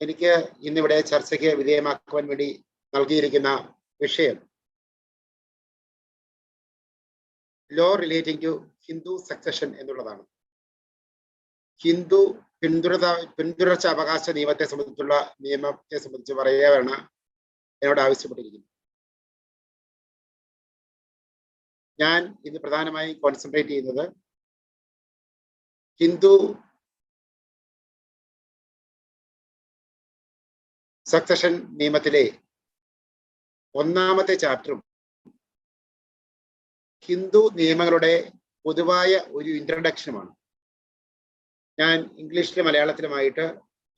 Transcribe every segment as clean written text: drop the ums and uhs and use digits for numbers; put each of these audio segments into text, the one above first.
എനിക്ക് ഇന്നിവിടെ ചർച്ചയ്ക്ക് വിധേയമാക്കുവാൻ വേണ്ടി നൽകിയിരിക്കുന്ന വിഷയം law relating to Hindu succession എന്നുള്ളതാണ്. ഹിന്ദു പിന്തുടർച്ച അവകാശ നിയമത്തെ സംബന്ധിച്ചുള്ള നിയമത്തെ സംബന്ധിച്ച് പറയാനാണ് എന്നോട് ആവശ്യപ്പെട്ടിരിക്കുന്നത്. ഞാൻ ഇന്ന് പ്രധാനമായും കോൺസെൻട്രേറ്റ് ചെയ്യുന്നത് ഹിന്ദു സക്സഷൻ നിയമത്തിലെ ഒന്നാമത്തെ ചാപ്റ്ററും ഹിന്ദു നിയമങ്ങളുടെ പൊതുവായ ഒരു ഇൻട്രഡക്ഷനുമാണ്. ഞാൻ ഇംഗ്ലീഷിലും മലയാളത്തിലുമായിട്ട്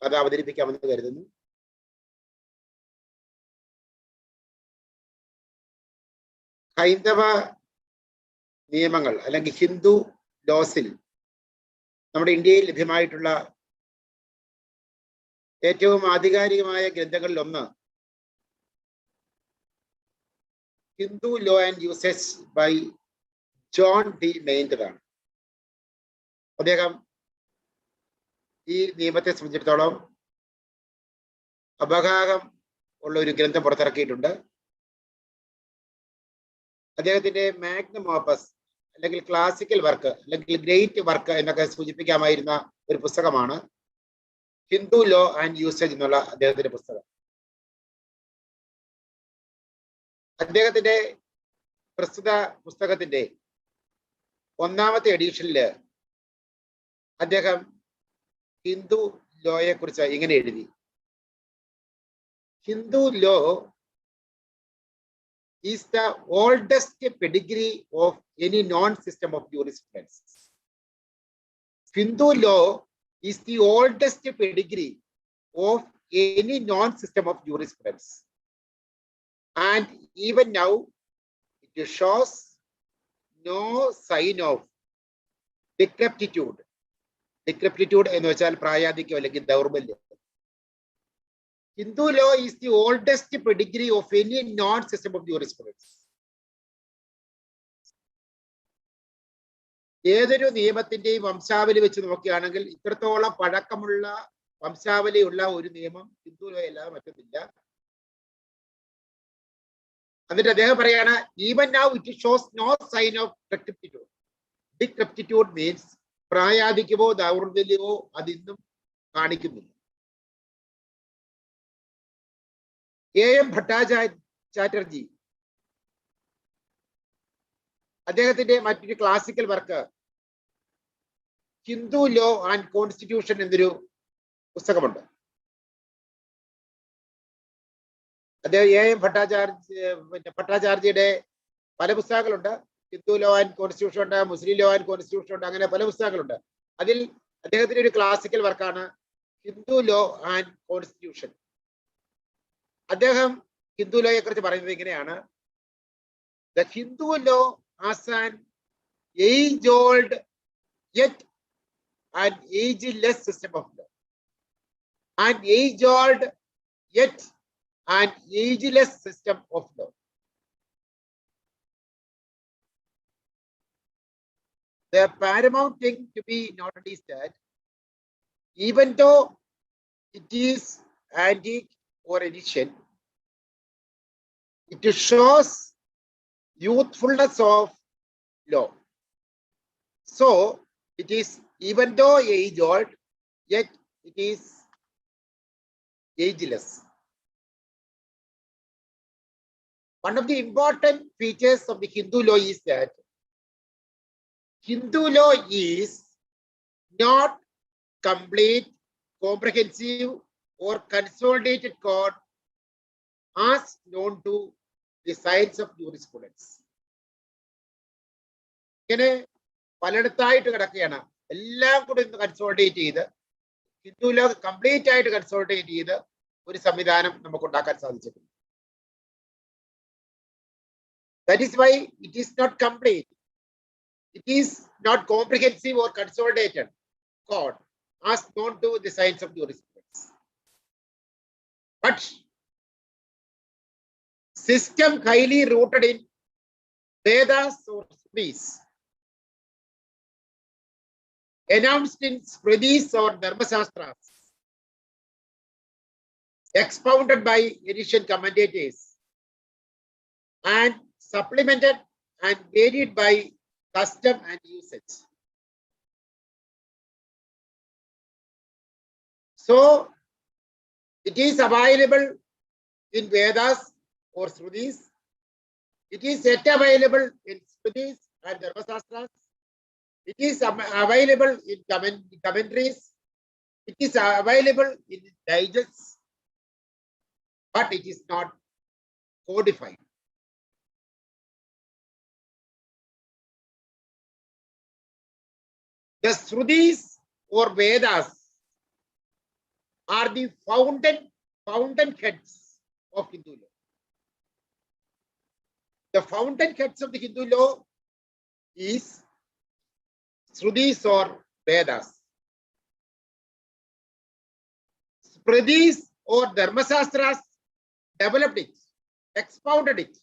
അത് അവതരിപ്പിക്കാമെന്ന് കരുതുന്നു. ഹൈന്ദവ നിയമങ്ങൾ അല്ലെങ്കിൽ ഹിന്ദു ലോസിൽ നമ്മുടെ ഇന്ത്യയിൽ ലഭ്യമായിട്ടുള്ള ഏറ്റവും ആധികാരികമായ ഗ്രന്ഥങ്ങളിൽ ഒന്ന് Hindu law and usage by John D മെയിൻഡർ ആണ്. അദ്ദേഹം ഈ നിയമത്തെ സംബന്ധിച്ചിടത്തോളം അപകാരം ഉള്ള ഒരു ഗ്രന്ഥം പുറത്തിറക്കിയിട്ടുണ്ട്. അദ്ദേഹത്തിന്റെ മാഗ്നം ഓപ്പസ് അല്ലെങ്കിൽ ക്ലാസിക്കൽ വർക്ക് അല്ലെങ്കിൽ ഗ്രേറ്റ് വർക്ക് എന്നൊക്കെ സൂചിപ്പിക്കാമായിരുന്ന ഒരു പുസ്തകമാണ് ഹിന്ദു ലോ ആൻഡ് യൂസേജ് എന്നുള്ള അദ്ദേഹത്തിന്റെ പുസ്തകം. അദ്ദേഹത്തിന്റെ പ്രസ്തുത പുസ്തകത്തിന്റെ ഒന്നാമത്തെ എഡിഷനില് അദ്ദേഹം ഹിന്ദു ലോയെ കുറിച്ച് ഇങ്ങനെ എഴുതി: Hindu law is the oldest pedigree of any non-system of jurisprudence. Hindu law is the oldest pedigree of any non-system of jurisprudence. And even now, it shows no sign of decrepitude. Decrepitude എന്ന് വെച്ചാൽ പ്രായാധിക്യം അല്ലെങ്കിൽ ദൗർബല്യം. Hindu law is the oldest pedigree of any non-system of jurisprudence. ഏതൊരു നിയമത്തിന്റെയും വംശാവലി വെച്ച് നോക്കുകയാണെങ്കിൽ ഇത്രത്തോളം പഴക്കമുള്ള വംശാവലിയുള്ള ഒരു നിയമം ഹിന്ദു ലോ അല്ലാതെ മറ്റൊന്നില്ല. എന്നിട്ട് അദ്ദേഹം പറയാണ്, even now it shows no sign of decrepitude. Decrepitude means പ്രായാധിക്യമോ ദൗർബല്യമോ അതിന്നും കാണിക്കുന്നില്ല. A.M. ഭട്ടാചാര്യജി അദ്ദേഹത്തിന്റെ മറ്റൊരു classical work Hindu law and constitution എന്നൊരു പുസ്തകമുണ്ട്. അദ്ദേഹം A.M. ഭട്ടാചാര്യജിയുടെ പല പുസ്തകങ്ങളുണ്ട്. ഹിന്ദു ലോ ആൻഡ് കോൺസ്റ്റിറ്റ്യൂഷൻ ഉണ്ട്, മുസ്ലിം ലോ ആൻഡ് കോൺസ്റ്റിറ്റ്യൂഷൻ ഉണ്ട്, അങ്ങനെ പല പുസ്തകങ്ങളുണ്ട്. അതിൽ അദ്ദേഹത്തിന്റെ ഒരു ക്ലാസിക്കൽ വർക്കാണ് ഹിന്ദു ലോ ആൻഡ് കോൺസ്റ്റിറ്റ്യൂഷൻ. അദ്ദേഹം ഹിന്ദു ലോയെ കുറിച്ച് പറയുന്നത് ഇങ്ങനെയാണ്: the Hindu law as an age old yet and ageless system of law. And age old yet and ageless system of law. The paramount thing to be noted is that even though it is antique or edition, it shows youthfulness of law. So it is, even though age old, yet it is ageless. One of the important features of the Hindu law is that Hindu law is not complete, comprehensive or consolidated code as known to the science of jurisprudence. ഇങ്ങനെ പലയിടത്തായിട്ട് കിടക്കുകയാണ്. എല്ലാം കൂടെ ഒന്ന് consolidate ചെയ്ത് Hindu law complete ആയിട്ട് consolidate ചെയ്ത് ഒരു സംവിധാനം നമുക്ക് ഉണ്ടാക്കാൻ സാധിച്ചിട്ടുണ്ട്. That is why it is not complete. It is not comprehensive or consolidated code as known to the science of jurisprudence. But system highly rooted in Vedas or Smrtis, announced in Smrtis or Dharma Shastras, expounded by ancient commentators and supplemented and varied by custom and usage. So it is available in Vedas or Srutis. It is yet available in Srutis and Dharmasastras. It is available in commentaries. It is available in digests, but it is not codified. The Srutis or Vedas are the fountainheads of Hindu law. The fountainheads of the Hindu law is Srutis or Vedas. Smritis or Dharmasastras developed it, expounded it,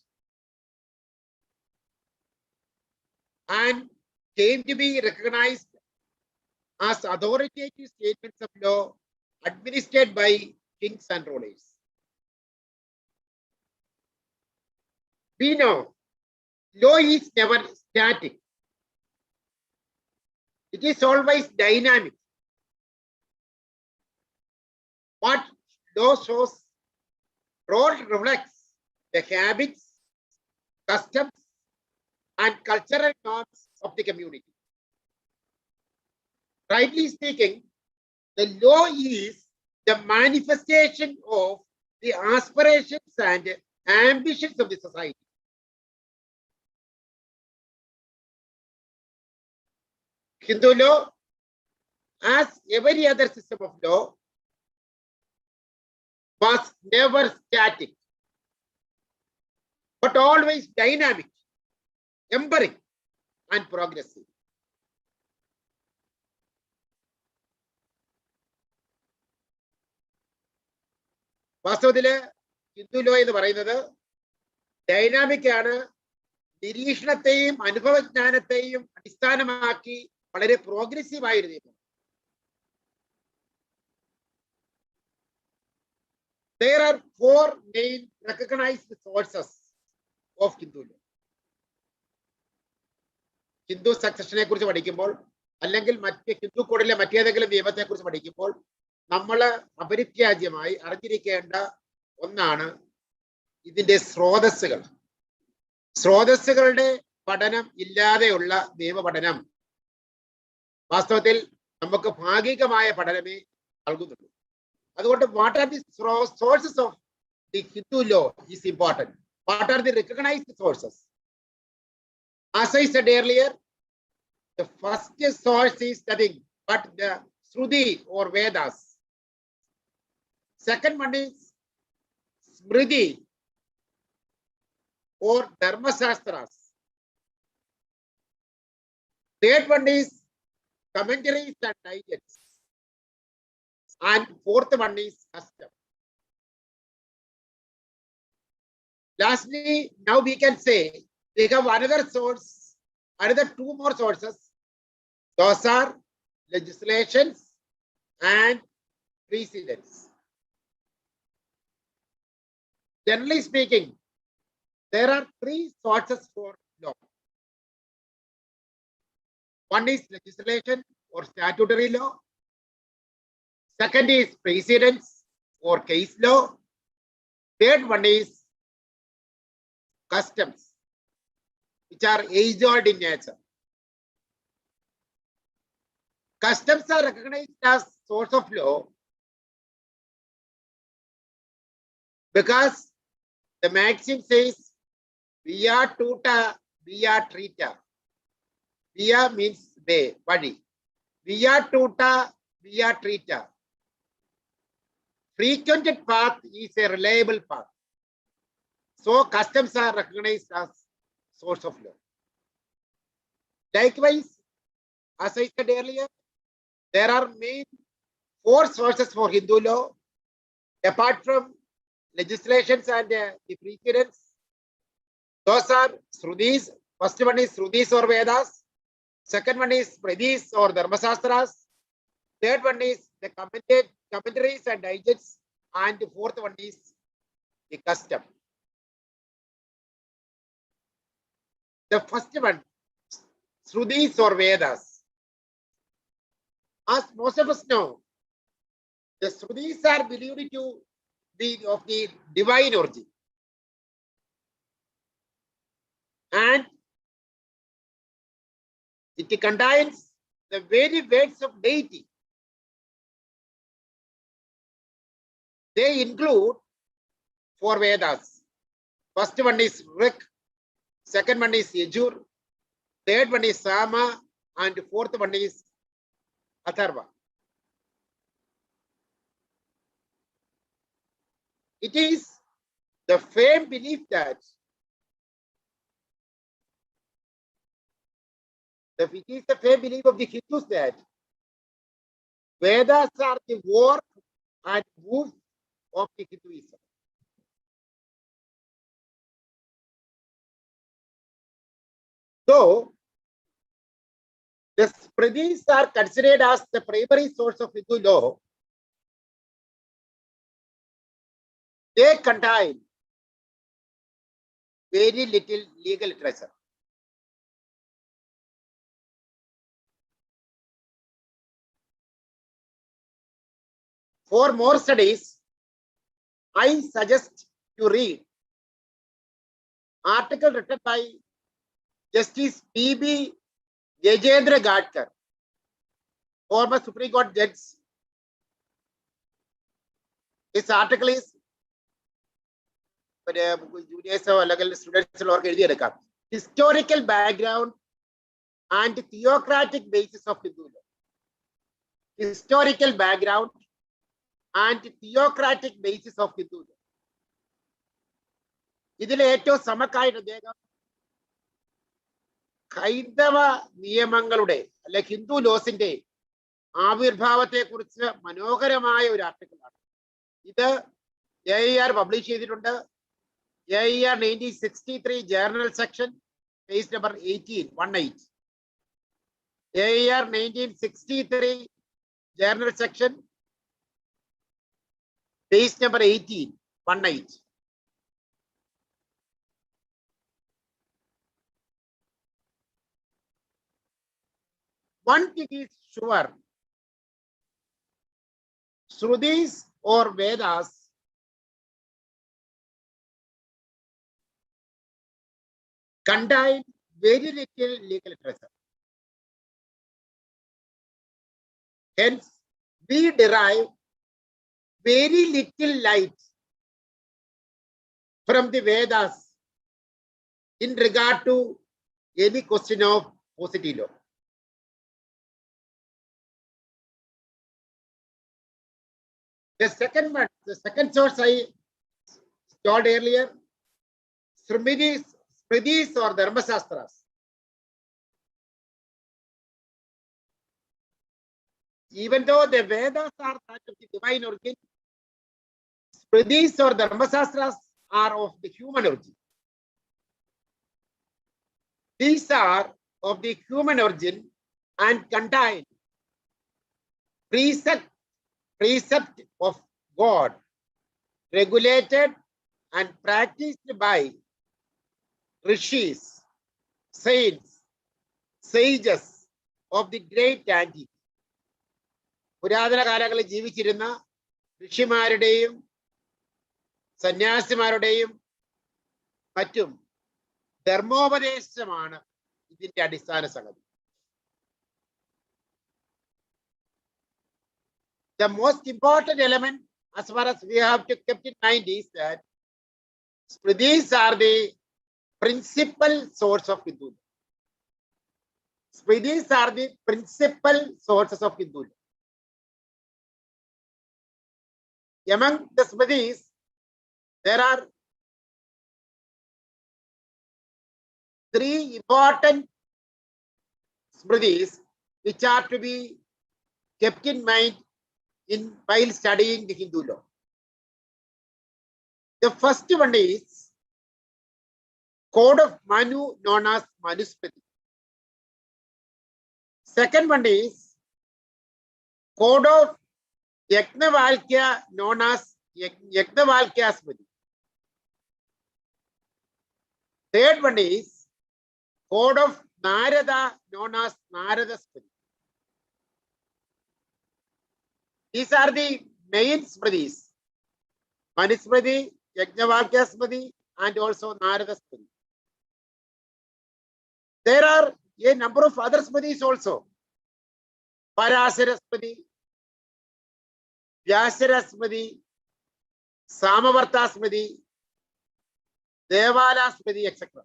and came to be recognized as authoritative statements of law administered by kings and rulers. We know law is never static. It is always dynamic. What law shows, law reflects the habits, customs, and cultural norms of the community. Rightly speaking, the law is the manifestation of the aspirations and ambitions of the society. Hindu law, as every other system of law, was never static, but always dynamic, empiric, and progressive. വാസ്തവത്തില് Hindu law എന്ന് പറയുന്നത് dynamic ആണ്, നിരീക്ഷണത്തെയും അനുഭവജ്ഞാനത്തെയും അടിസ്ഥാനമാക്കി വളരെ progressive ആയ ഒരു നിയമം. There are four main recognized sources of Hindu law. Hindu സക്സഷനെ കുറിച്ച് പഠിക്കുമ്പോൾ അല്ലെങ്കിൽ ഹിന്ദു കോഡിലെ മറ്റേതെങ്കിലും നിയമത്തെ കുറിച്ച് പഠിക്കുമ്പോൾ നമ്മൾ അപരിത്യാജ്യമായി അറിഞ്ഞിരിക്കേണ്ട ഒന്നാണ് ഇതിന്റെ സ്രോതസ്സുകൾ. സ്രോതസ്സുകളുടെ പഠനം ഇല്ലാതെയുള്ള നിയമപഠനം വാസ്തവത്തിൽ നമുക്ക് ഭാഗികമായ പഠനമേ നൽകുന്നുള്ളൂ. അതുകൊണ്ട് what are the sources of the Hindu law is important. What are the recognised sources? As I said earlier, the first source is nothing but the Shruti or Vedas. Second one is Smriti or Dharmasastras. Third one is commentaries and digests. And fourth one is custom. Lastly, now we can say we have another source, another two more sources. Those are legislations and precedents. Generally speaking, there are three sources for law. One is legislation or statutory law. Second is precedents or case law. Third one is customs, which are age-old in nature. Customs are recognized as source of law because the maxim says via tuta, via trita. Via means way, body. Via tuta, via trita. Frequented path is a reliable path. So customs are recognized as source of law. Likewise, as I said earlier, there are main four sources for Hindu law, apart from legislations and the precedents. Those are Shrutis. First one is Shrutis or Vedas. Second one is Smritis or Dharmasastras. Third one is the commentaries and digests. and the fourth one is the custom. The first one, Srutis or Vedas. As most of us know, the Srutis are believed to be of the divine origin. And it contains the very words of deity. They include 4 Vedas. First one is Rik, second one is Yajur, third one is Sama, and fourth one is Atharva. It is the firm belief that it is the firm belief of the Hindus that Vedas are the work and woof of the Hinduism. So, the Smritis are considered as the primary source of Hindu law. They contain very little legal literature. For more studies, I suggest you read article written by Justice P.B. Jayendra Gadkar, former Supreme Court judge. This article is historical background and theocratic basis of Hindu law. Historical background and theocratic basis of Hindu law. ഇതിലെ ഏറ്റവും സമക്കായിട്ട് അദ്ദേഹം ഹൈന്ദവ നിയമങ്ങളുടെ അല്ലെ ഹിന്ദു ലോസിന്റെ ആവിർഭാവത്തെ കുറിച്ച് മനോഹരമായ ഒരു ആർട്ടിക്കിളാണ്. ഇത് AIR പബ്ലിഷ് ചെയ്തിട്ടുണ്ട്. AIR 1963 journal section page number 18. AIR 1963 journal section page number 18. One thing is sure, Srutis or Vedas contain very little legal literature. Hence, we derive very little light from the Vedas in regard to any question of positive law. The second source I told earlier, Smritis or Dharmasastras. Even though the Vedas are that of the divine origin, Smritis or Dharmasastras are of the human origin. These are of the human origin and contain precept of God, regulated and practiced by rishis, saints, sages of the great antiquity. പുരാതന കാലങ്ങളിൽ ജീവിച്ചിരുന്ന ഋഷിമാരുടെയും സന്യാസിമാരുടെയും മറ്റും ധർമ്മോപദേശമാണ് ഇതിന്റെ അടിസ്ഥാന സംഗതി. The most important element, as far as we have to keep in mind, is that Smritis are the principal source of Hindu law. Smritis are the principal sources of Hindu law. Among the Smritis, there are 3 important Smritis which are to be kept in mind while studying the Hindu law. The first one is Code of Manu, known as Manusmriti. Second one is Code of Yajnavalkya, known as Yagnavalkya Smriti. Third one is code of Narada, known as Narada Smriti. These are the main Smritis. Manusmriti, Yagnavalkya Smriti, and also Narada Smriti. There are a number of other Smritis also. Parasara Smriti, Vyasara Smriti, Samavarta Smriti, Devala Smriti, etc.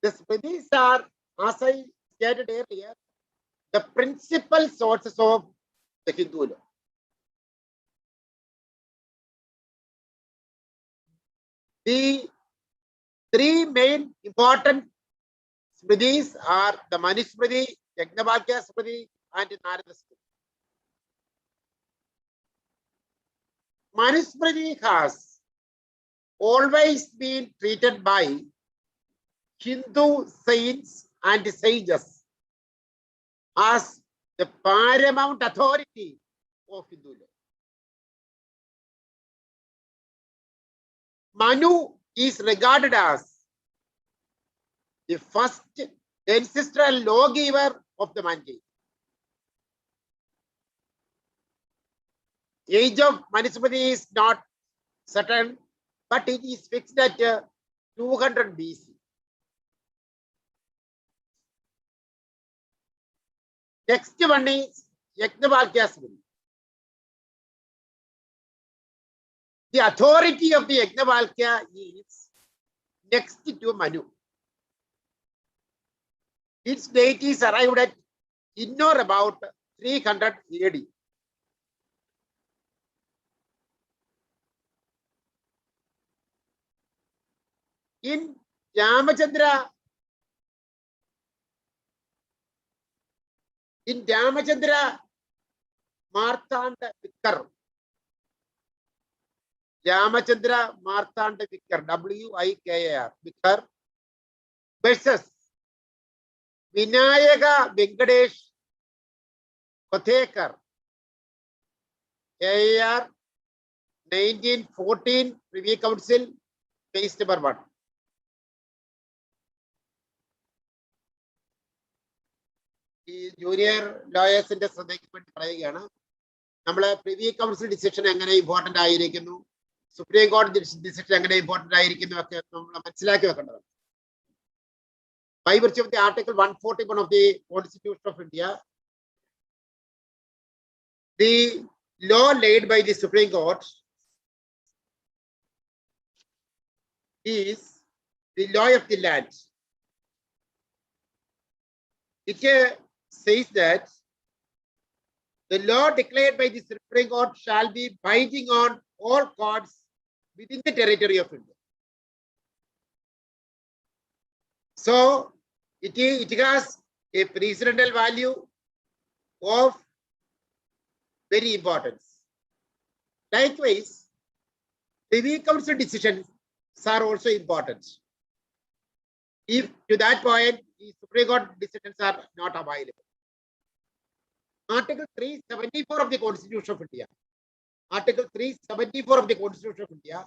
The Smritis are, as I stated earlier, the principal sources of the Hindu law. The three main important Smritis are the Manusmriti, Yagnavalkya Smriti, and Narada Smriti. Manusmriti has always been treated by Hindu saints and sages as the paramount authority of Hindu law. Manu is regarded as the first ancestral lawgiver of the mankind. Age of Manusmriti is not certain, but it is fixed at 200 BC. Next one is Yagnavalkya Smriti. The authority of the Yagnavalkya is next to Manu. Its date is arrived at in or about 300 AD. In Ramachandra Marthanda Vikar, Ramachandra Marthanda Vikar, Wikar, Vikar versus Vinayaka Venkatesh Kothekar, AR 1914 Privy Council, page number 1. ഈ junior ലോയേഴ്സിന്റെ ശ്രദ്ധയ്ക്ക് വേണ്ടി പറയുകയാണ്. നമ്മള് privy council decision എങ്ങനെ important ആയിരിക്കുന്നു, supreme കോടതി decision എങ്ങനെ important ആയിരിക്കുന്നു ഒക്കെ നമ്മൾ മനസ്സിലാക്കി വെക്കേണ്ടതാണ്. By virtue of the Article 141 of the Constitution of India, the law laid by the Supreme Court is the law of the land. It says that the law declared by the Supreme Court shall be binding on all courts within the territory of India. So it has a precedential value of very importance. Likewise, Privy Council decisions are also important. If to that point, the Supreme Court decisions are not available. Article 374 of the Constitution of India. Article 374 of the Constitution of India,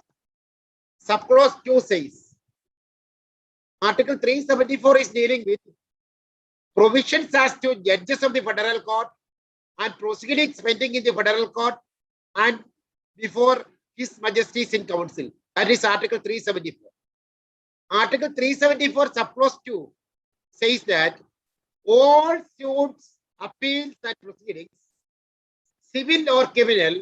subclause 2 says, Article 374 is dealing with provisions as to judges of the Federal Court and proceedings pending in the Federal Court and before His Majesty's in Council. That is Article 374. Article 374 subclause 2 says that all suits, appeals and proceedings, civil or criminal,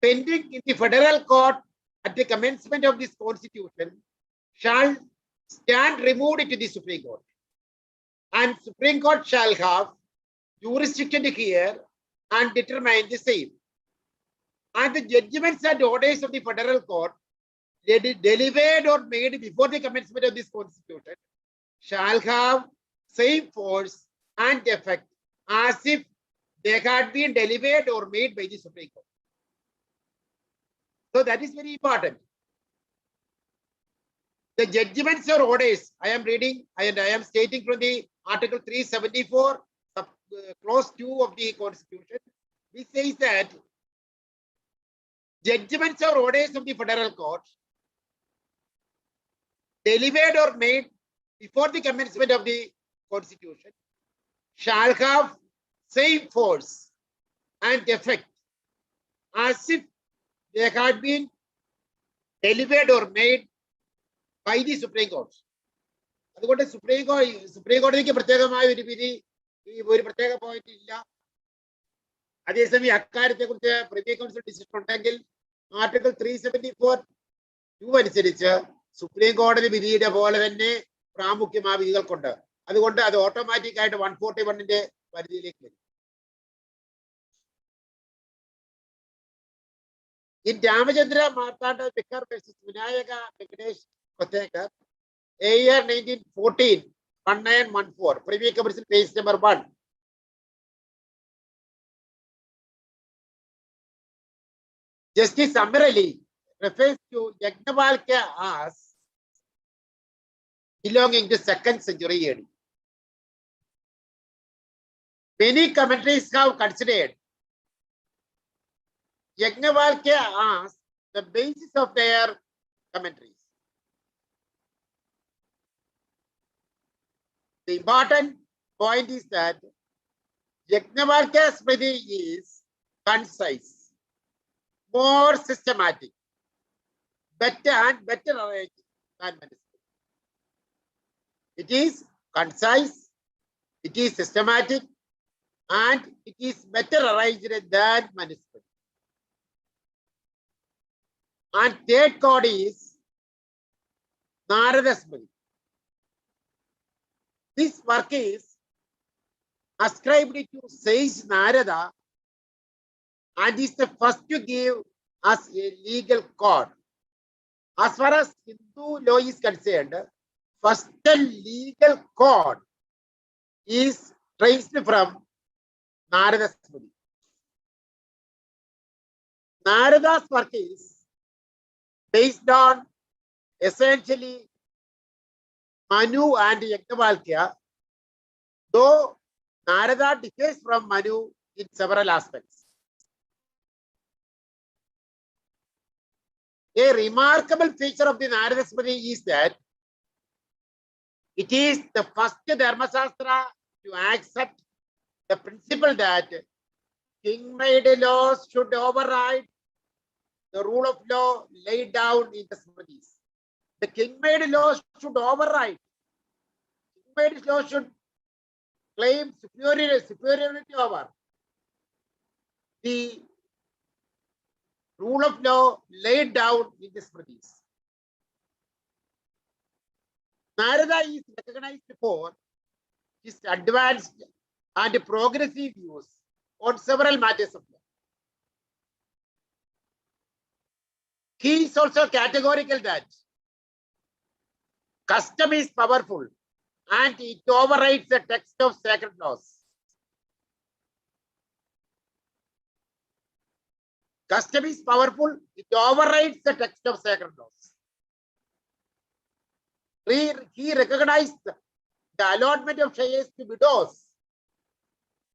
pending in the Federal Court at the commencement of this Constitution shall stand removed to the Supreme Court, and Supreme Court shall have jurisdiction to hear and determine the same. And the judgments and orders of the Federal Court delivered or made before the commencement of this Constitution shall have same force and effect as if they had been delivered or made by the Supreme Court. So that is very important. The judgments or orders I am reading and I am stating from the Article 374, clause 2 of the Constitution, This says that judgments or orders of the federal court delivered or made before the commencement of the constitution shall have same force and effect as if they had been delivered or made by the Supreme Court. അതുകൊണ്ട് supreme കോടതിക്ക് പ്രത്യേകമായ ഒരു വിധി ഈ ഒരു പ്രത്യേക point ഇല്ല. അതേസമയം അക്കാര്യത്തെ കുറിച്ച് പ്രിവ്യൂ കൗൺസിൽ ഡിസിഷൻ ഉണ്ടെങ്കിൽ ആർട്ടിക്കിൾ 374(2) അനുസരിച്ച് സുപ്രീം കോടതി വിധിയുടെ പോലെ തന്നെ പ്രാമുഖ്യം ആ വിധികൾക്കുണ്ട്. അതുകൊണ്ട് അത് ഓട്ടോമാറ്റിക് ആയിട്ട് 141ന്റെ പരിധിയിലേക്ക് വരും. In Ramachandra Martanda Bikar versus Vinayaka Venkatesh Kothekar, year 1914, 1914, Privy Commission page number 1. Justice summarily refers to Yagnavalkya as belonging to 2nd century AD. Many commentaries have considered Yagnavalkya as the basis of their commentaries. The important point is that Yagnavalkya Smriti is concise, more systematic, better arranged than manuscript. It is concise, it is systematic, and it is better arranged than manuscript. And third code is Narada Smriti. This work is ascribed to sage Narada and is the first to give us a legal code. As far as Hindu law is concerned, first legal code is traced from Narada Smriti. Narada's work is based on essentially Manu and Yagnavalkya, though Narada differs from Manu in several aspects. A remarkable feature of the Narada Smriti is that it is the first Dharmasastra to accept the principle that king-made laws should override the rule of law laid down in the Smritis. The king-made laws should override. King-made laws should claim superiority over the rule of law laid down in the Smritis. Narada is recognized for his advanced and progressive views on several matters of law. He is also categorical that custom is powerful and it overrides the text of sacred laws. Custom is powerful, it overrides the text of sacred laws. He recognized the allotment of shares to widows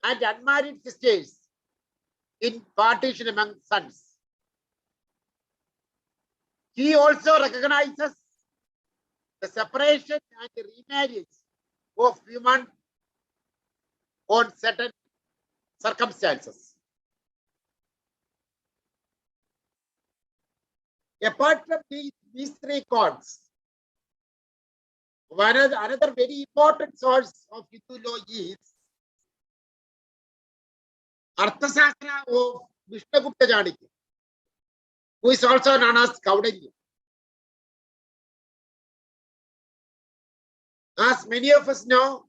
and unmarried sisters in partition among sons. He also recognizes the separation and the remarriage of women on certain circumstances. Apart from these three codes, another very important source of Hindu law is Arthasastra of Vishnugupta Chanakya, who is also known as Kaudanya. As many of us know,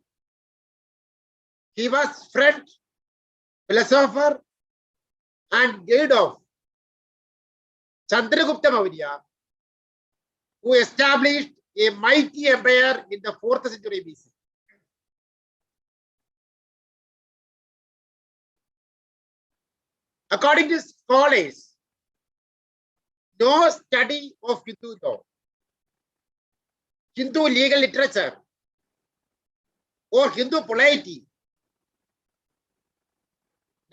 he was friend, philosopher, and guide of Chandragupta Maurya, who established a mighty empire in the 4th century BC. According to scholars, no study of Hindu law, Hindu legal literature, or Hindu polity,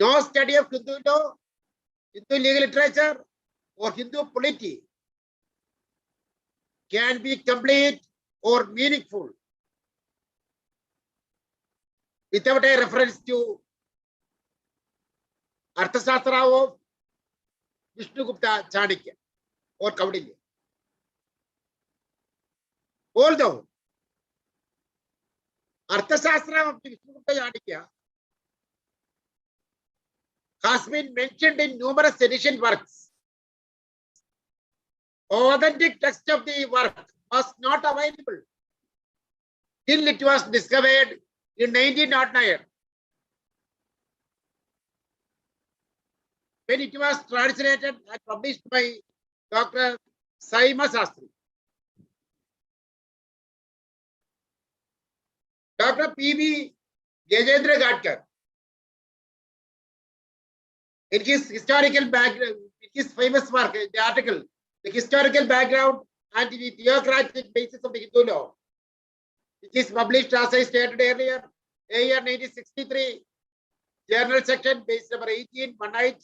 No study of Hindu law, Hindu legal literature, or Hindu polity can be complete or meaningful without a reference to Arthashastra of Vishnugupta Chanakya or Kaudilya. Although Arthashastra of Vishnugupta Chanakya has been mentioned in numerous edition works, authentic text of the work was not available till it was discovered in 1909, when it was translated and published by Dr. Saima Sastry. Dr. P.V. Gajendra Gadkar, in his historical background, in his famous work, the article, The Historical Background and the Theocratic Basis of the Hindu Law, which is published, as I stated earlier, year 1963, Journal section, page number 18, 18.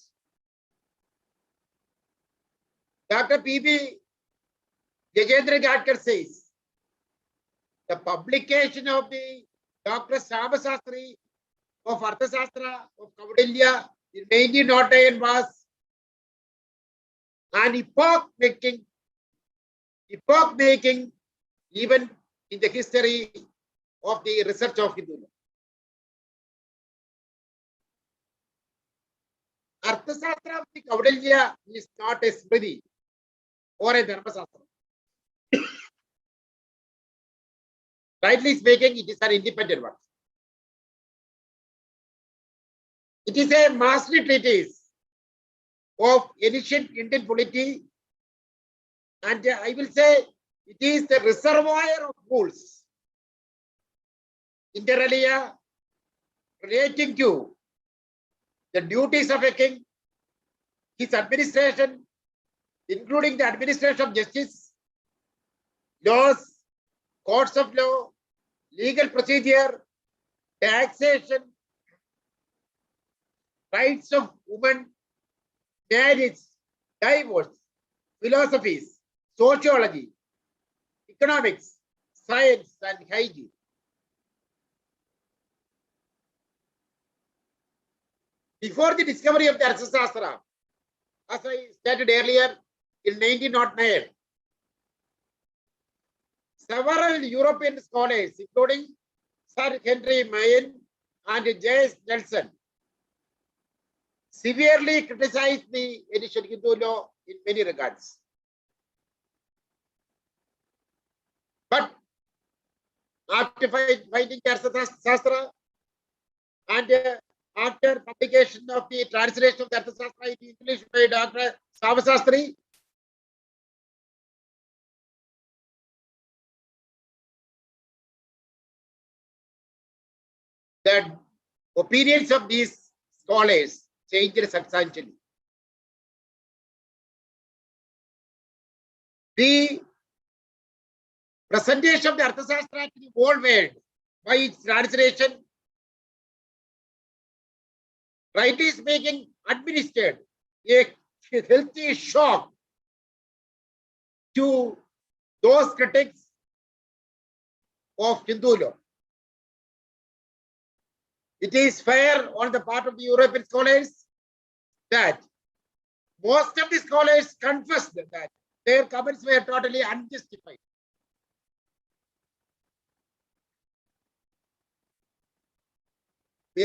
Dr. P.B. Gajendra Gadkar says, the publication of the Dr. Samasastri of Arthashastra of Kaudilya in 1909 was an epoch-making even in the history of the research of Hindu law. Arthashastra of the Kaudilya is not a Smriti or a Dharmasastra. Rightly speaking, it is an independent work. It is a mastery treatise of ancient Indian polity, and I will say it is the reservoir of rules, inter alia, relating to the duties of a king, his administration, including the administration of justice, laws, courts of law, legal procedure, taxation, rights of women, marriage, divorce, philosophies, sociology, economics, science, and hygiene. Before the discovery of the Arthashastra, as I stated earlier, in 1909, several European scholars, including Sir Henry Mayen and J.S. Nelson, severely criticized the ancient Hindu law in many regards. But after finding Arthashastra and after publication of the translation of the Arthashastra in English by Dr. Samasastri, the opinions of these scholars changed substantially. The presentation of the Arthashastra to the whole world by its translation, rightly speaking, administered a healthy shock to those critics of Hindu law. It is fair on the part of the European scholars that most of the scholars confessed that their comments were totally unjustified.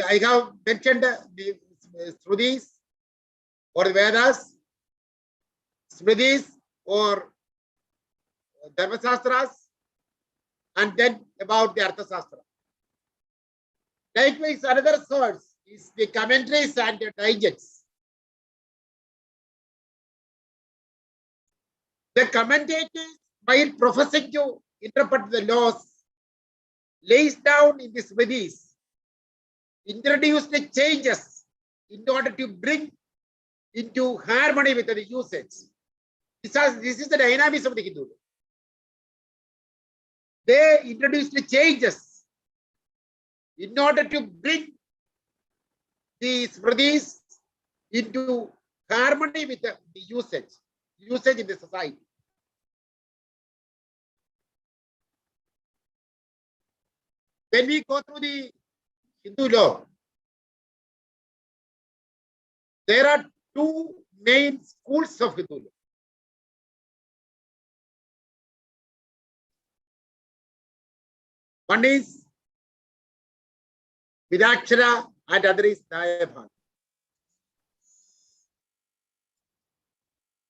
I have mentioned the Srutis or the Vedas, Smritis or Dharmasastras, and then about the Arthashastra. Likewise, another source is the commentaries and the digests. The commentators, while professing to interpret the laws, lays down in the Smritis, introduced the changes in order to bring into harmony with the usage. This is the dynamics of the Hindu. They introduced the changes in order to bring the Smritis into harmony with the usage in the society. When we go through the Hindu law, there are two main schools of Hindu law. One is Vidakshara and other is Dayabhaga.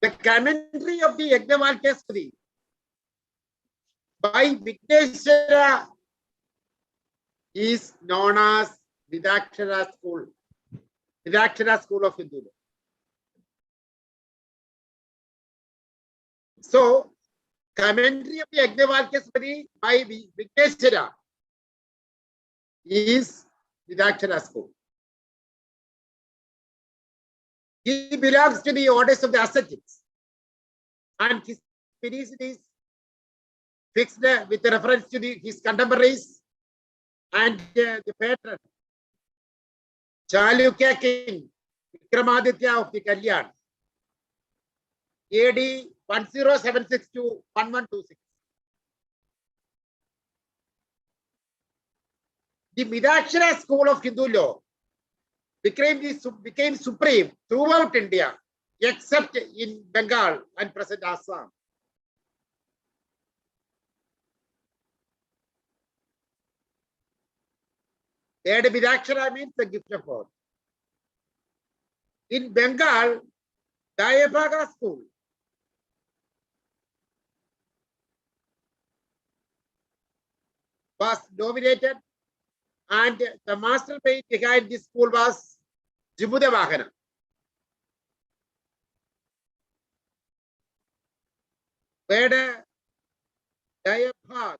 The commentary of the Yajnavalkya by Vigneshwara is known as Vidakshara school of Hindu law. So, commentary of the Yajnavalkya by Vigneshwara is Vidakshara school. He belongs to the orders of the ascetics, and his spirit is fixed with reference to his contemporaries and the patron, Chalukya king, Vikramaditya of the Kalyan, AD 1076 to 1126. The Vidakshara school of Hindu law became supreme throughout India, except in Bengal and present Assam. There, Vidakshara means the gift of God. In Bengal, Dayabhaga school was dominated, and the mastermind behind this school was Jibudavahana. Where Dayabhaga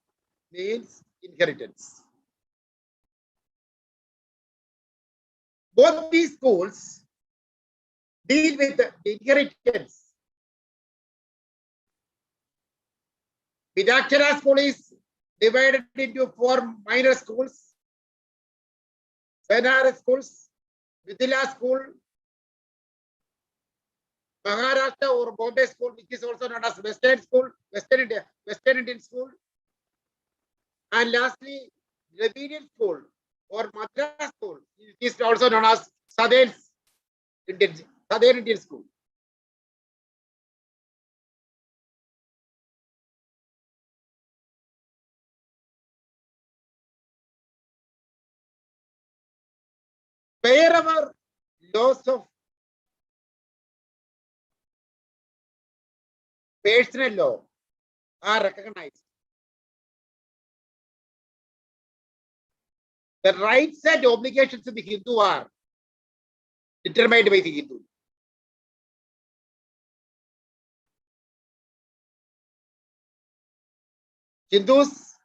means inheritance. Both these schools deal with the inheritance. Vidakshara school is divided into 4 minor schools: Benares schools, Mithila school, Maharashtra or Bombay school, which is also known as Western school, Western Indian school, and lastly, Dravidian school or Madras school, which is also known as Southern Indian school. Wherever laws of personal law are recognized, the rights and obligations of the Hindu are determined by the Hindu. Hindus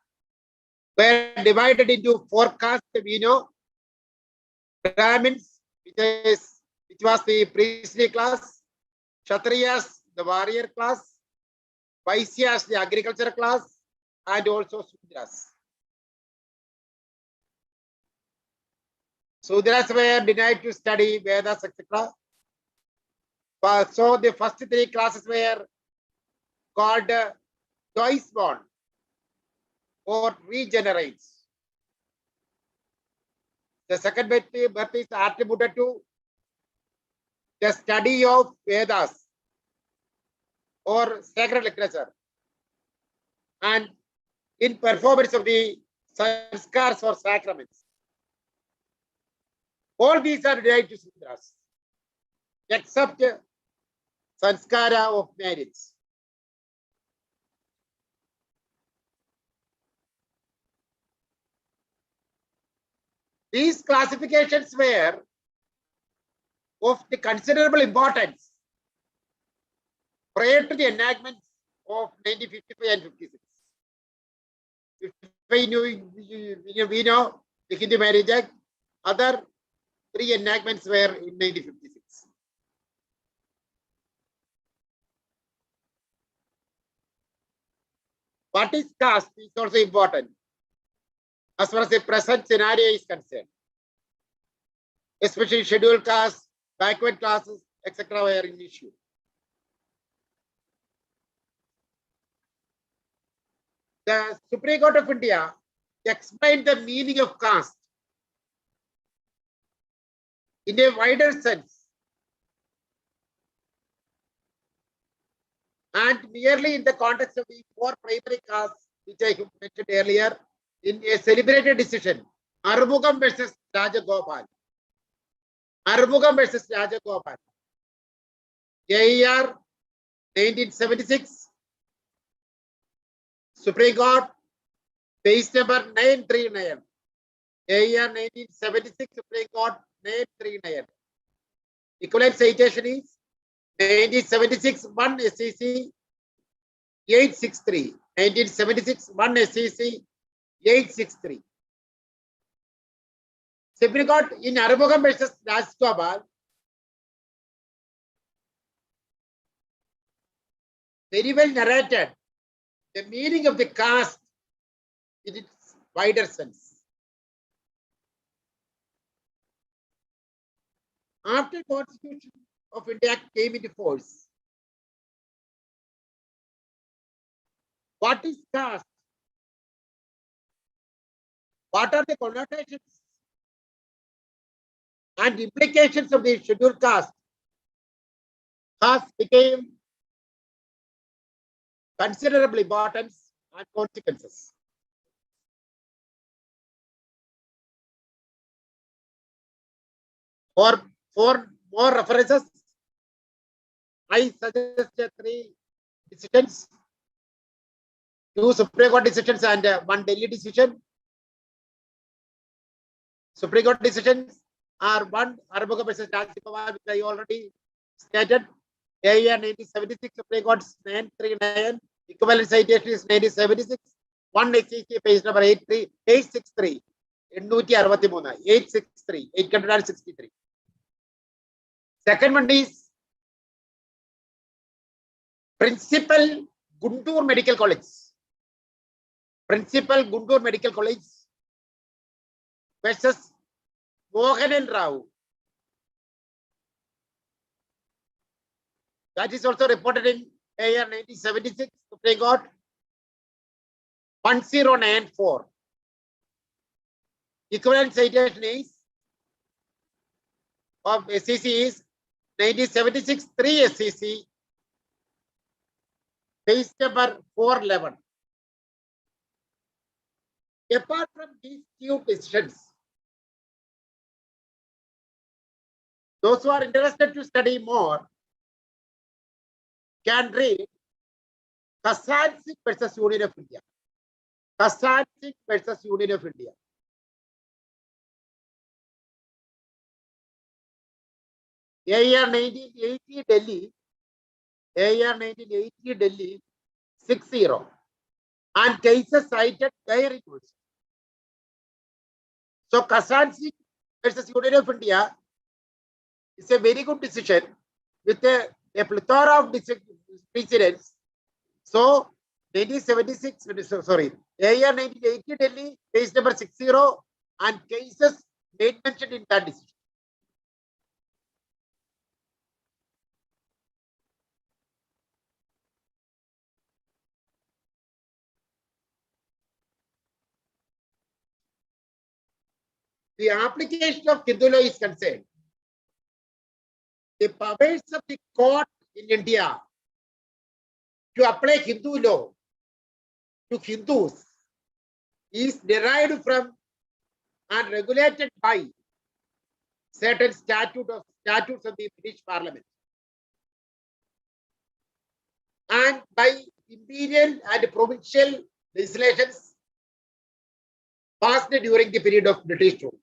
were divided into 4 castes, we know. Brahmins, which was the priestly class; Kshatriyas, the warrior class; Vaisyas, the agricultural class; and also Sudras. Sudras were denied to study Vedas, etc. So the first 3 classes were called twice born or regenerates. The second birth is attributed to the study of Vedas or sacred literature and in performance of the sanskars or sacraments. All these are related to Sudras, except sanskara of marriage. These classifications were of the considerable importance prior to the enactments of 1955 and 56. We know the Hindu Marriage Act. Other 3 enactments were in 1956. What is caste is also important as far as the present scenario is concerned. especially scheduled castes, backward classes, etc. were an issue. The Supreme Court of India explained the meaning of caste in a wider sense and merely in the context of the four primary castes which I mentioned earlier in a celebrated decision, Arumugam versus Rajagopal. Arumugam versus Rajagopal. AER 1976. Supreme Court, page number 939. AER 1976, Supreme Court 939. Equivalent citation is 1976 1 SEC 863. 1976 1 SEC 863. Supreme Court in Arumugam versus Rajagopal very well narrated the meaning of the caste in its wider sense. After Constitution of India came into force, what is caste? What are the connotations and implications of the scheduled caste? Caste became considerable importance and consequences. For more references, I suggest 3 decisions, 2 Supreme Court decisions and 1 Delhi decision. Supreme Court decisions are 1 Arumugam versus Rajagopal, which I already stated. AER 1976, Supreme Court 939. Equivalent citation is 1976. 1 SEC, page number 863. 863. Second one is Principal Guntur Medical College. Principal Guntur Medical College versus Mohanan Rao. That is also reported in AR 1976, Supreme Court 1094. Equivalent citation is of SEC is 1976 3 SEC, page number 411. Apart from these 2 decisions, those who are interested to study more can read Kassan Singh versus Union of India. Kassan Singh versus Union of India. AER 1980 Delhi, AER 1980 Delhi 60, and cases cited there it was. So Kassan Singh versus Union of India is a very good decision with a plethora of precedents. So 1976, sorry, AER 1980 Delhi, case number 60, and cases made mentioned in that decision. The application of Hindu law is concerned. The powers of the court in India to apply Hindu law to Hindus is derived from and regulated by certain statutes of the British Parliament and by imperial and provincial legislations passed during the period of British rule,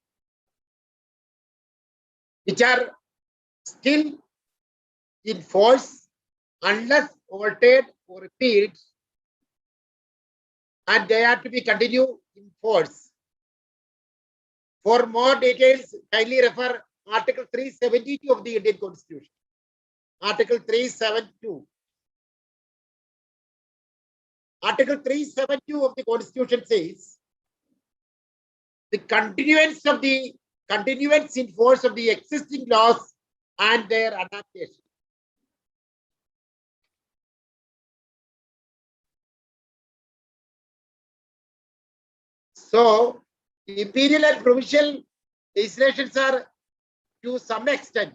which are still in force unless altered or repealed, and they are to be continued in force. For more details, kindly refer Article 372 of the Indian Constitution. Article 372. Article 372 of the Constitution says the continuance of the continuance in force of the existing laws and their adaptation. So, imperial and provincial legislations are to some extent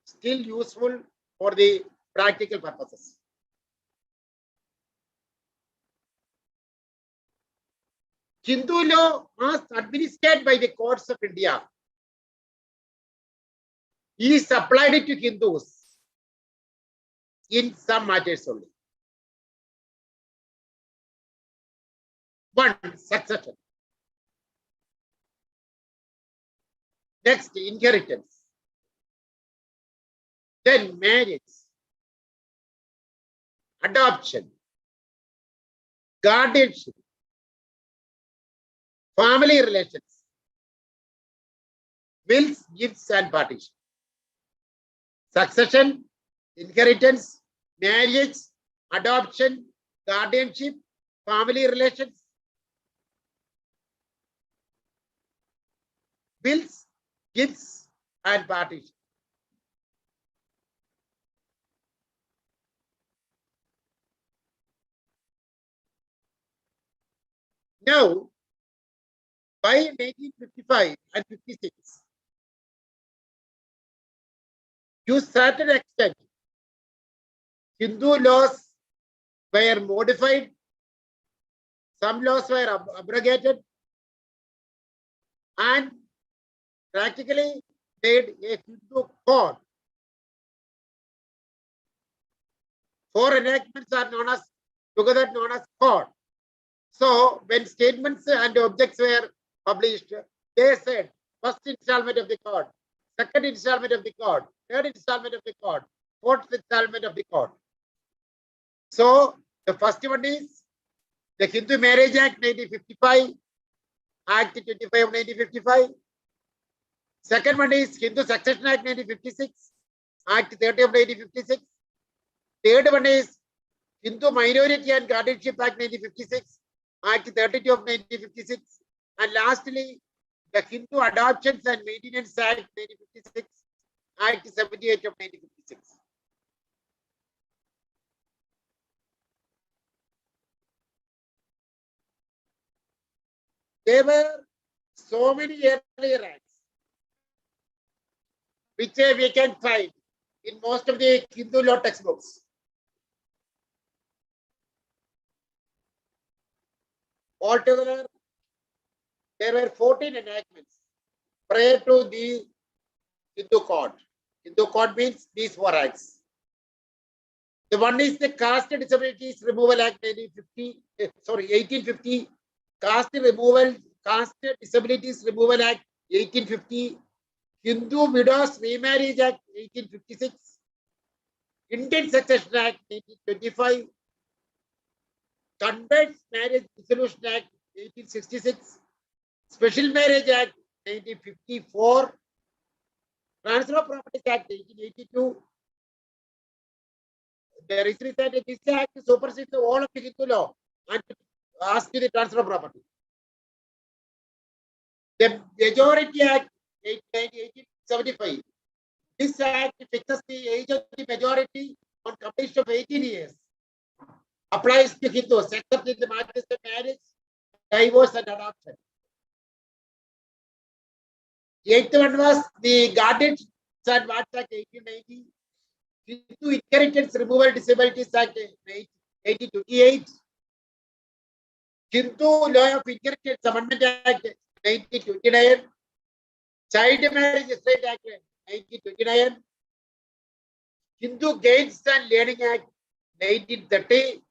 still useful for the practical purposes. Hindu law, as administered by the courts of India, is applied to Hindus in some matters only. One, succession. Next, inheritance. Then marriage, adoption, guardianship, family relations, wills, gifts, and partition. Succession, inheritance, marriage, adoption, guardianship, family relations, wills, gifts, and partition. Now, by 1955 and 56, to a certain extent, Hindu laws were modified, some laws were abrogated, and practically made a Hindu code. Four enactments are together known as code. So when statements and objects were published, they said first installment of the code, second installment of the code, third installment of the code, fourth installment of the code. So the first one is the Hindu Marriage Act 1955, Act 25 of 1955. Second one is Hindu Succession Act 1956, Act 30 of 1956. Third one is Hindu Minority and Guardianship Act 1956, Act 32 of 1956. And lastly, the Hindu Adoptions and Maintenance Act 1956, Act 78 of 1956. There were so many earlier acts which we can find in most of the Hindu law textbooks. Altogether, there were 14 enactments prior to the Hindu Code. Hindu Code means these four acts. The one is the Caste Disabilities Removal Act 1850, Caste Disabilities Removal Act 1850, Hindu Widows Remarriage Act 1856, Indian Succession Act 1825, Converts Marriage Dissolution Act 1866, Special Marriage Act 1954, Transfer of Properties Act 1882. There is that this act supersedes all of the Hindu law and asks you the transfer of property. The Majority Act 1875. This act fixes the age of the majority on completion of 18 years. Applies to Hindus except in the matters of marriage, divorce, and adoption. The eighth one was the Guardians and Watch Act 1890, Hindu Inheritance Removal Disabilities Act 1828, Hindu Law of Inheritance Amendment Act 1929, Child Marriage Estate Act 1929, Hindu Games and Learning Act 1930,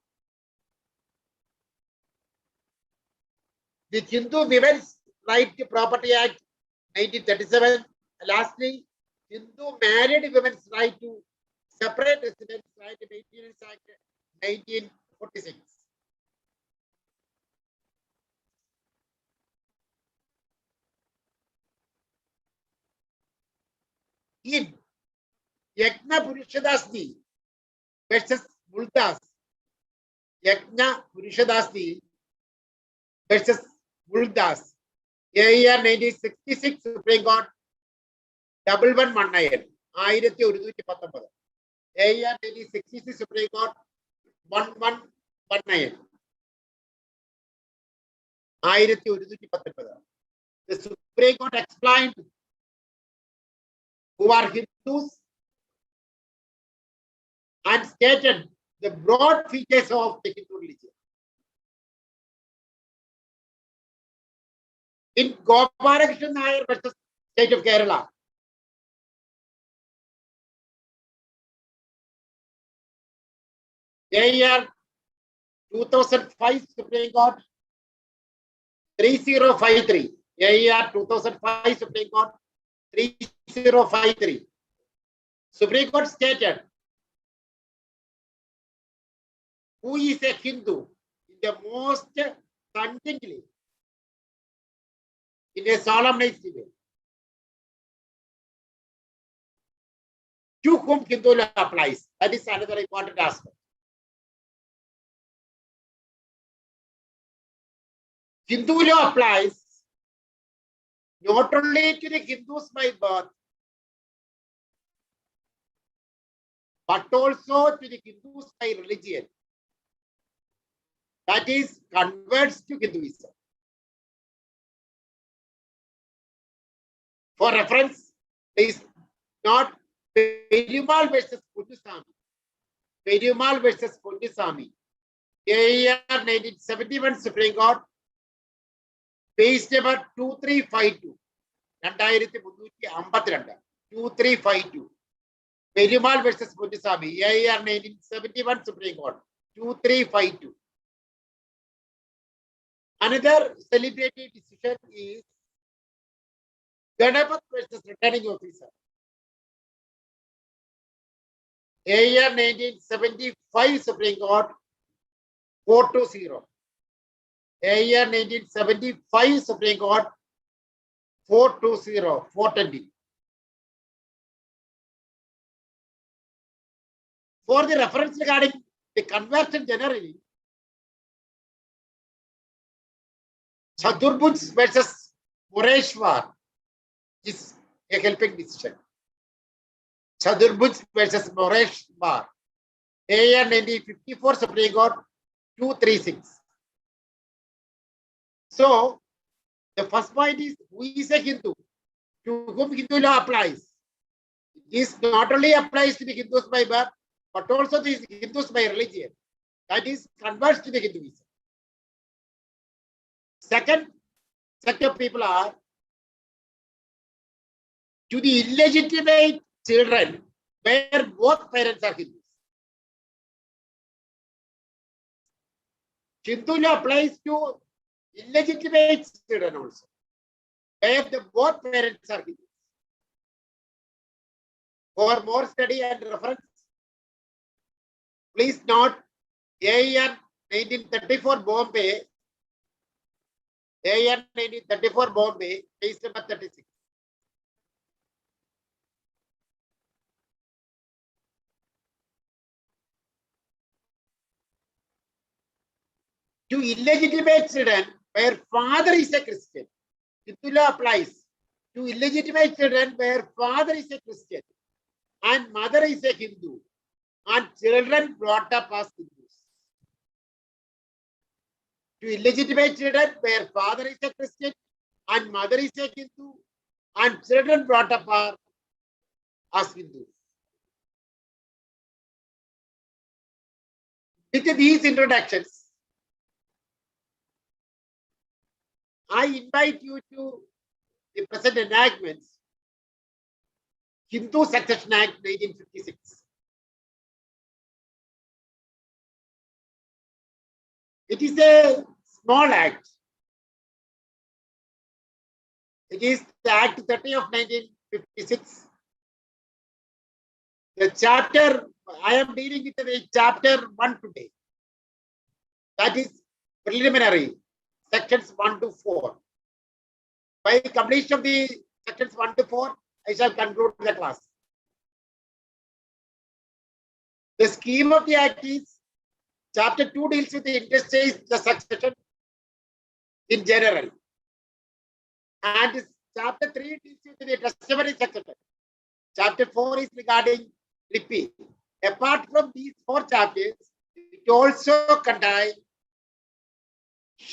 the Hindu Women's Right to Property Act 1937. Lastly, Hindu Married Women's Right to Separate Residence Right to Maintenance Act 1946. In Yajna Purishadasni versus Multas, Yajna Purishadasni versus Multas, year 1966 Supreme Court 1119 1119. Year 1966 Supreme Court 1119 1119. The Supreme Court explained who are Hindus and stated the broad features of the Hindu religion. In Gopalakrishnan Nair versus State of Kerala, year 2005 Supreme Court 3053. Year 2005 Supreme Court 3053. Supreme Court stated who is a Hindu in the most convincingly, in a solemnized way. To whom Hindu law applies. That is another important aspect. Hindu law applies not only to the Hindus by birth, but also to the Hindus by religion. That is, converts to Hinduism. For reference, is not Perumal versus Kundusamy. Perumal versus Kundusamy. Year 1971 Supreme Court, page number 2352. 2352. Perumal versus Kundusamy. Year 1971 Supreme Court, 2352. Another celebrated decision is Ganapath versus Returning Officer. Year 1975 Supreme Court 420. Year 1975 Supreme Court 420. For the reference regarding the conversion generally, Chaturbhuj versus Mureshwar is a helping decision. Chaturbhuj versus Mureshwar. Year 1954 Supreme Court 236. So, the first point is who is a Hindu, to whom Hindu law applies. This not only applies to the Hindus by birth, but also to the Hindus by religion. That is, converts to the Hinduism. Second set of people are to the illegitimate children where both parents are Hindus. Hindu law applies to illegitimate children also, where both parents are Hindus. For more study and reference, please note AR 1934 Bombay, AR 1934 Bombay, page number 36. To illegitimate children where father is a Christian, Hindu law applies to illegitimate children where father is a Christian and mother is a Hindu and children brought up as Hindus. To illegitimate children where father is a Christian and mother is a Hindu and children brought up are as Hindus. With these introductions, I invite you to the present enactments, Hindu Succession Act 1956. It is a small act. It is the Act 30 of 1956. The chapter, I am dealing with the chapter 1 today. That is preliminary, sections 1 to 4. By the completion of the sections 1 to 4, I shall conclude the class. The scheme of the Act is, chapter 2 deals with the interstate succession in general. And chapter 3 deals with the testimony succession. Chapter 4 is regarding Lipi. Apart from these 4 chapters, it also contains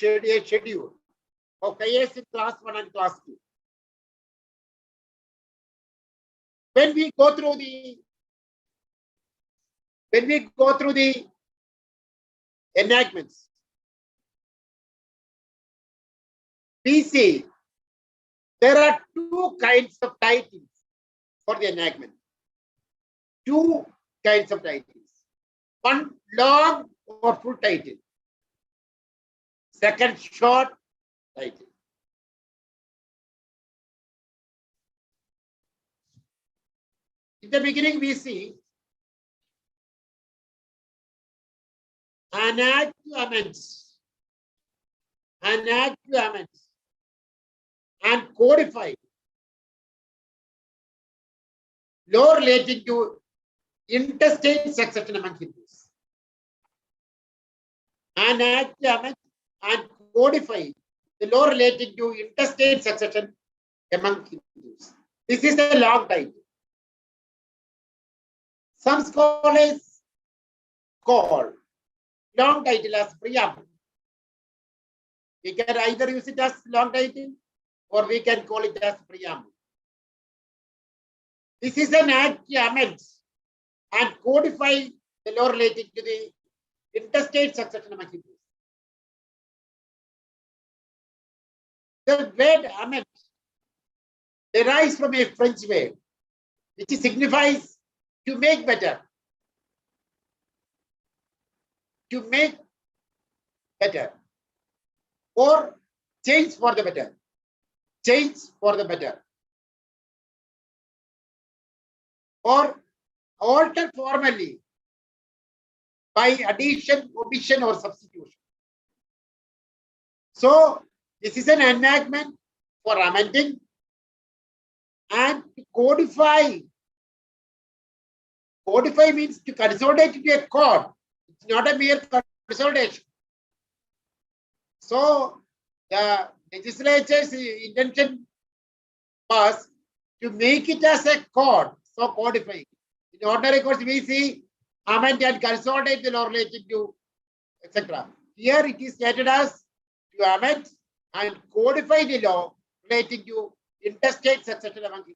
a schedule of careers in class 1 and class 2. When we go through the enactments, we see there are 2 kinds of titles for the enactment. 2 kinds of titles. One long or full title. Second short title. In the beginning, we see an act to amend and codify law relating to interstate succession among Hindus. An act to amend and codify the law relating to interstate succession among Hindus. This is a long title. Some scholars call long title as preamble. We can either use it as long title or we can call it as preamble. This is an act to amend and codify the law relating to the interstate succession among Hindus. The word amend derives from a French word which signifies to make better. To make better. Or change for the better. Change for the better. Or alter formally by addition, omission, or substitution. So, this is an enactment for amending and to codify. Codify means to consolidate into a code. It's not a mere consolidation. So, the legislature's intention was to make it as a code, so codifying. In ordinary course, we see amend and consolidate the law relating to etc. Here it is stated as to amend and codify the law relating to interstate succession among Hindus.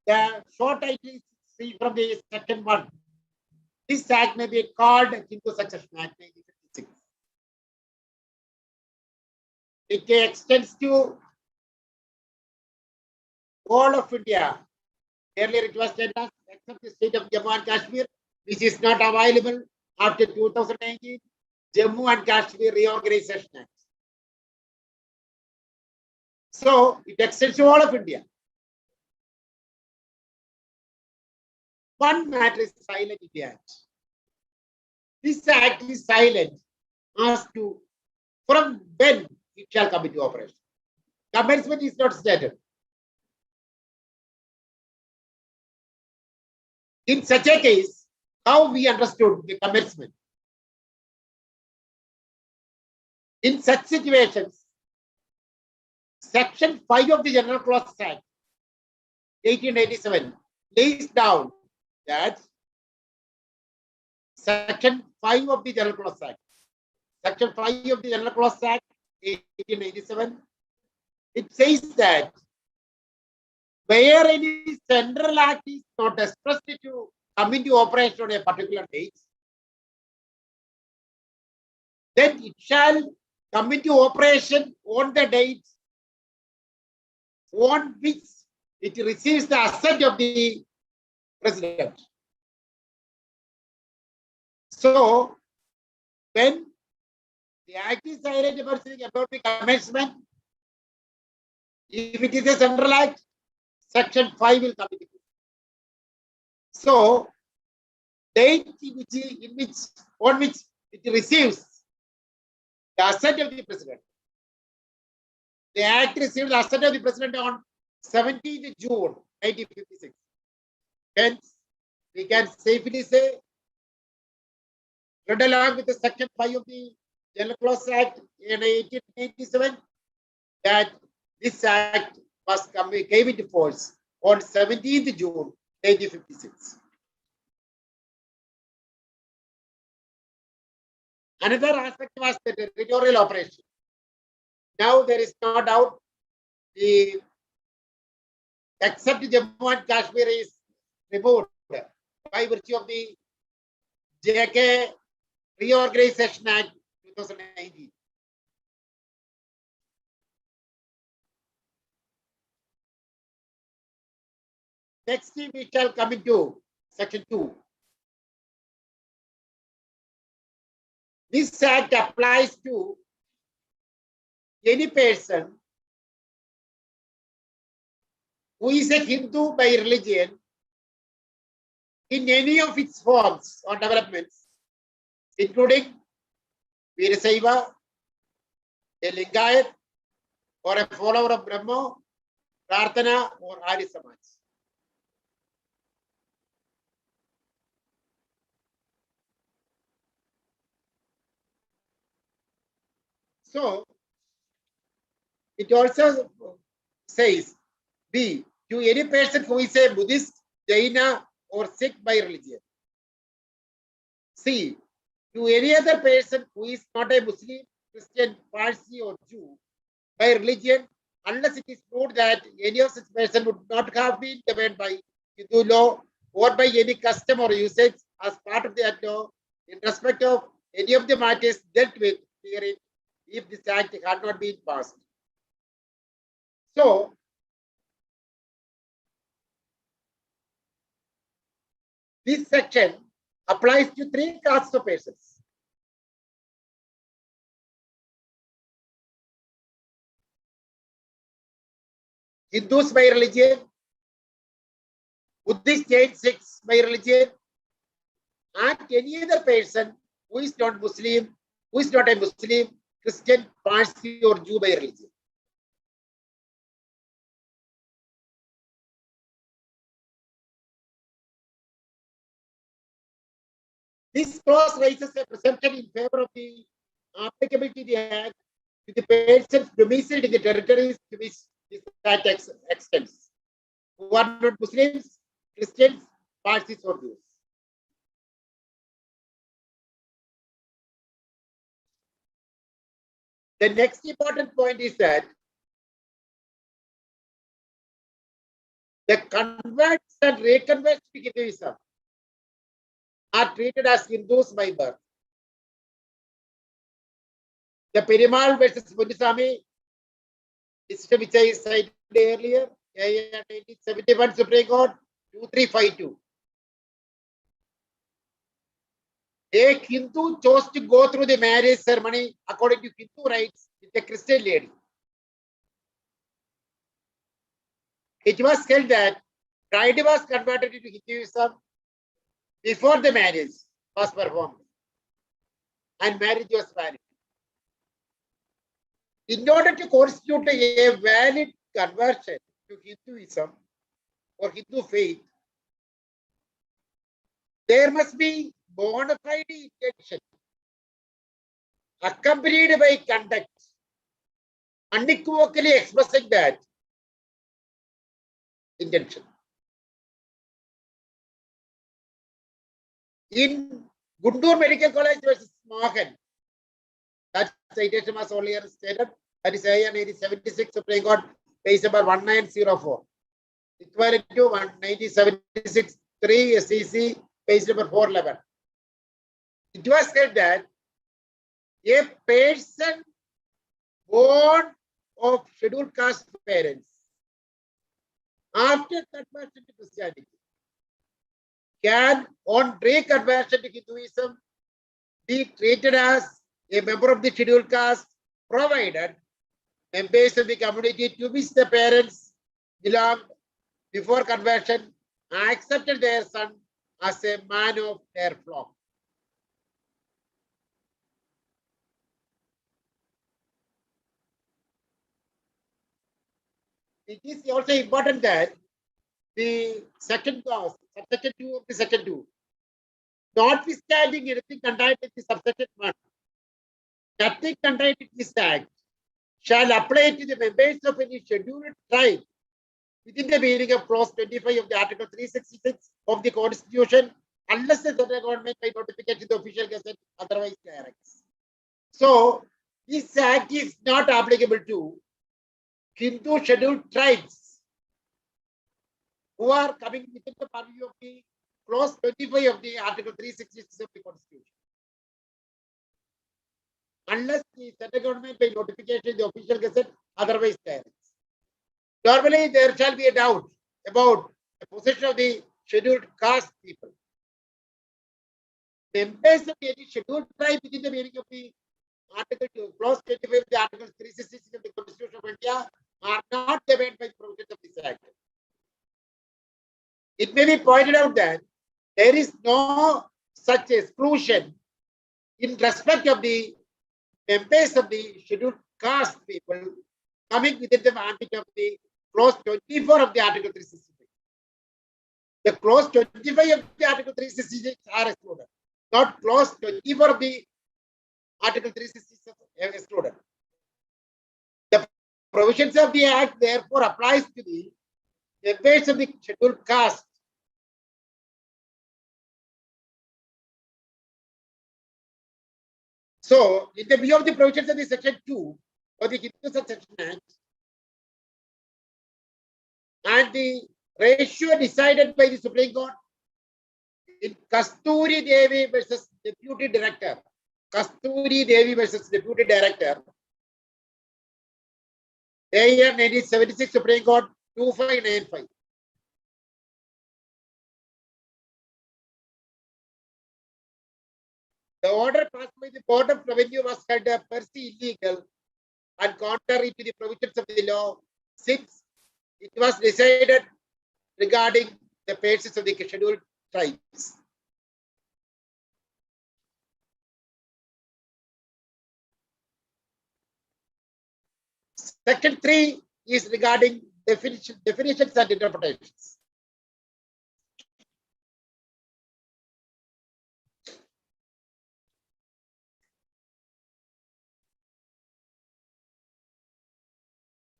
The short title is see from the second one. This act may be called Hindu Succession Act 1956. It extends to all of India. Earlier it was said as except the state of Jammu and Kashmir, which is not available after 2019, Jammu and Kashmir Reorganization Act. So it extends to all of India. One matter is silent in the act. This act is silent as to from when it shall come into operation. Commencement is not stated. In such a case, how we understood the commencement? In such situations, Section 5 of the General Clause Act 1887 lays down that Section 5 of the General Clause Act, Section 5 of the General Clause Act 1887, it says that where any central act is not expressly to come into operation on a particular date, then it shall come into operation on the date on which it receives the assent of the president. So, when the act is silent about the commencement, if it is a central act, Section 5 will come into play. So, date on which it receives the assent of the president. The act received the assent of the president on 17th June 1956. Hence, we can safely say, read along with the Section 5 of the General Clause Act in 1887, that this act came into force on 17th June 1956. Another aspect was the territorial operation. Now there is no doubt the except Jammu and Kashmir is removed by virtue of the JK Reorganization Act 2019. Next, we shall come into Section 2. This act applies to any person who is a Hindu by religion in any of its forms or developments, including Veerasaiva, a Lingayat, or a follower of Brahma, Prarthana, or Arya Samaj. So, it also says, B, to any person who is a Buddhist, Jaina, or Sikh by religion. C, to any other person who is not a Muslim, Christian, Parsi, or Jew by religion, unless it is proved that any of such person would not have been governed by Hindu law or by any custom or usage as part of that law in respect of any of the matters dealt with herein, if this act had not been passed. So, this section applies to three castes of persons. Hindus by religion, Buddhist, Jain, Sikhs by religion, and any other person who is not Muslim, who is not a Muslim, Christian, Parsi, or Jew by religion. This clause raises a presumption in favor of the applicability of the act to the persons domiciled in the territories to which this act extends, who are not Muslims, Christians, Parsis, or Jews. The next important point is that the converts and reconverts to Hinduism are treated as Hindus by birth. The Perumal versus Munisami decision which I cited earlier, 1971 Supreme Court 2352. A Hindu chose to go through the marriage ceremony according to Hindu rites with a Christian lady. It was held that bride was converted into Hinduism before the marriage was performed and marriage was valid. In order to constitute a valid conversion to Hinduism or Hindu faith, there must be bona fide intention accompanied by conduct, unequivocally expressing that intention. In Guntur Medical College versus Mohan, that citation was earlier stated, that is AN 1976 Supreme Court, page number 1904. Equivalent to 1976 3 SEC, page number 411. It was said that a person born of scheduled caste parents after conversion to Christianity can, on reconversion to Hinduism, be treated as a member of the scheduled caste, provided members of the community to which the parents belonged before conversion accepted their son as a man of their flock. It is also important that the second clause, subsection 2 of the section 2, notwithstanding anything contained in the subsection 1, nothing contained in this act shall apply to the members of any scheduled tribe within the meaning of clause 25 of the Article 366 of the Constitution, unless the central government by notification the official gazette otherwise directs. So, this act is not applicable to Hindu scheduled tribes who are coming within the purview of the clause 25 of the Article 366 of the Constitution. Unless the central government by notification the official gazette otherwise directs. Normally, there shall be a doubt about the position of the scheduled caste people. The members of any scheduled tribe within the meaning of the Article 2, clause 25 of the Article 366 of the Constitution of India are not governed by provisions of this Act. It may be pointed out that there is no such exclusion in respect of the members of the scheduled caste people coming within the ambit of the clause 24 of the Article 366. The clause 25 of the Article 366 are excluded, not clause 24 of the Article 366 excluded. The provisions of the Act therefore applies to the members of the scheduled caste. So, in the view of the provisions of the section 2 of the Hindu Succession Act and the ratio decided by the Supreme Court in Kasturi Devi versus Deputy Director, Kasturi Devi versus Deputy Director, year 1976 Supreme Court 2595. The order passed by the Board of Revenue was held per se illegal and contrary to the provisions of the law, since it was decided regarding the persons of the scheduled tribes. Section 3 is regarding definitions and interpretations.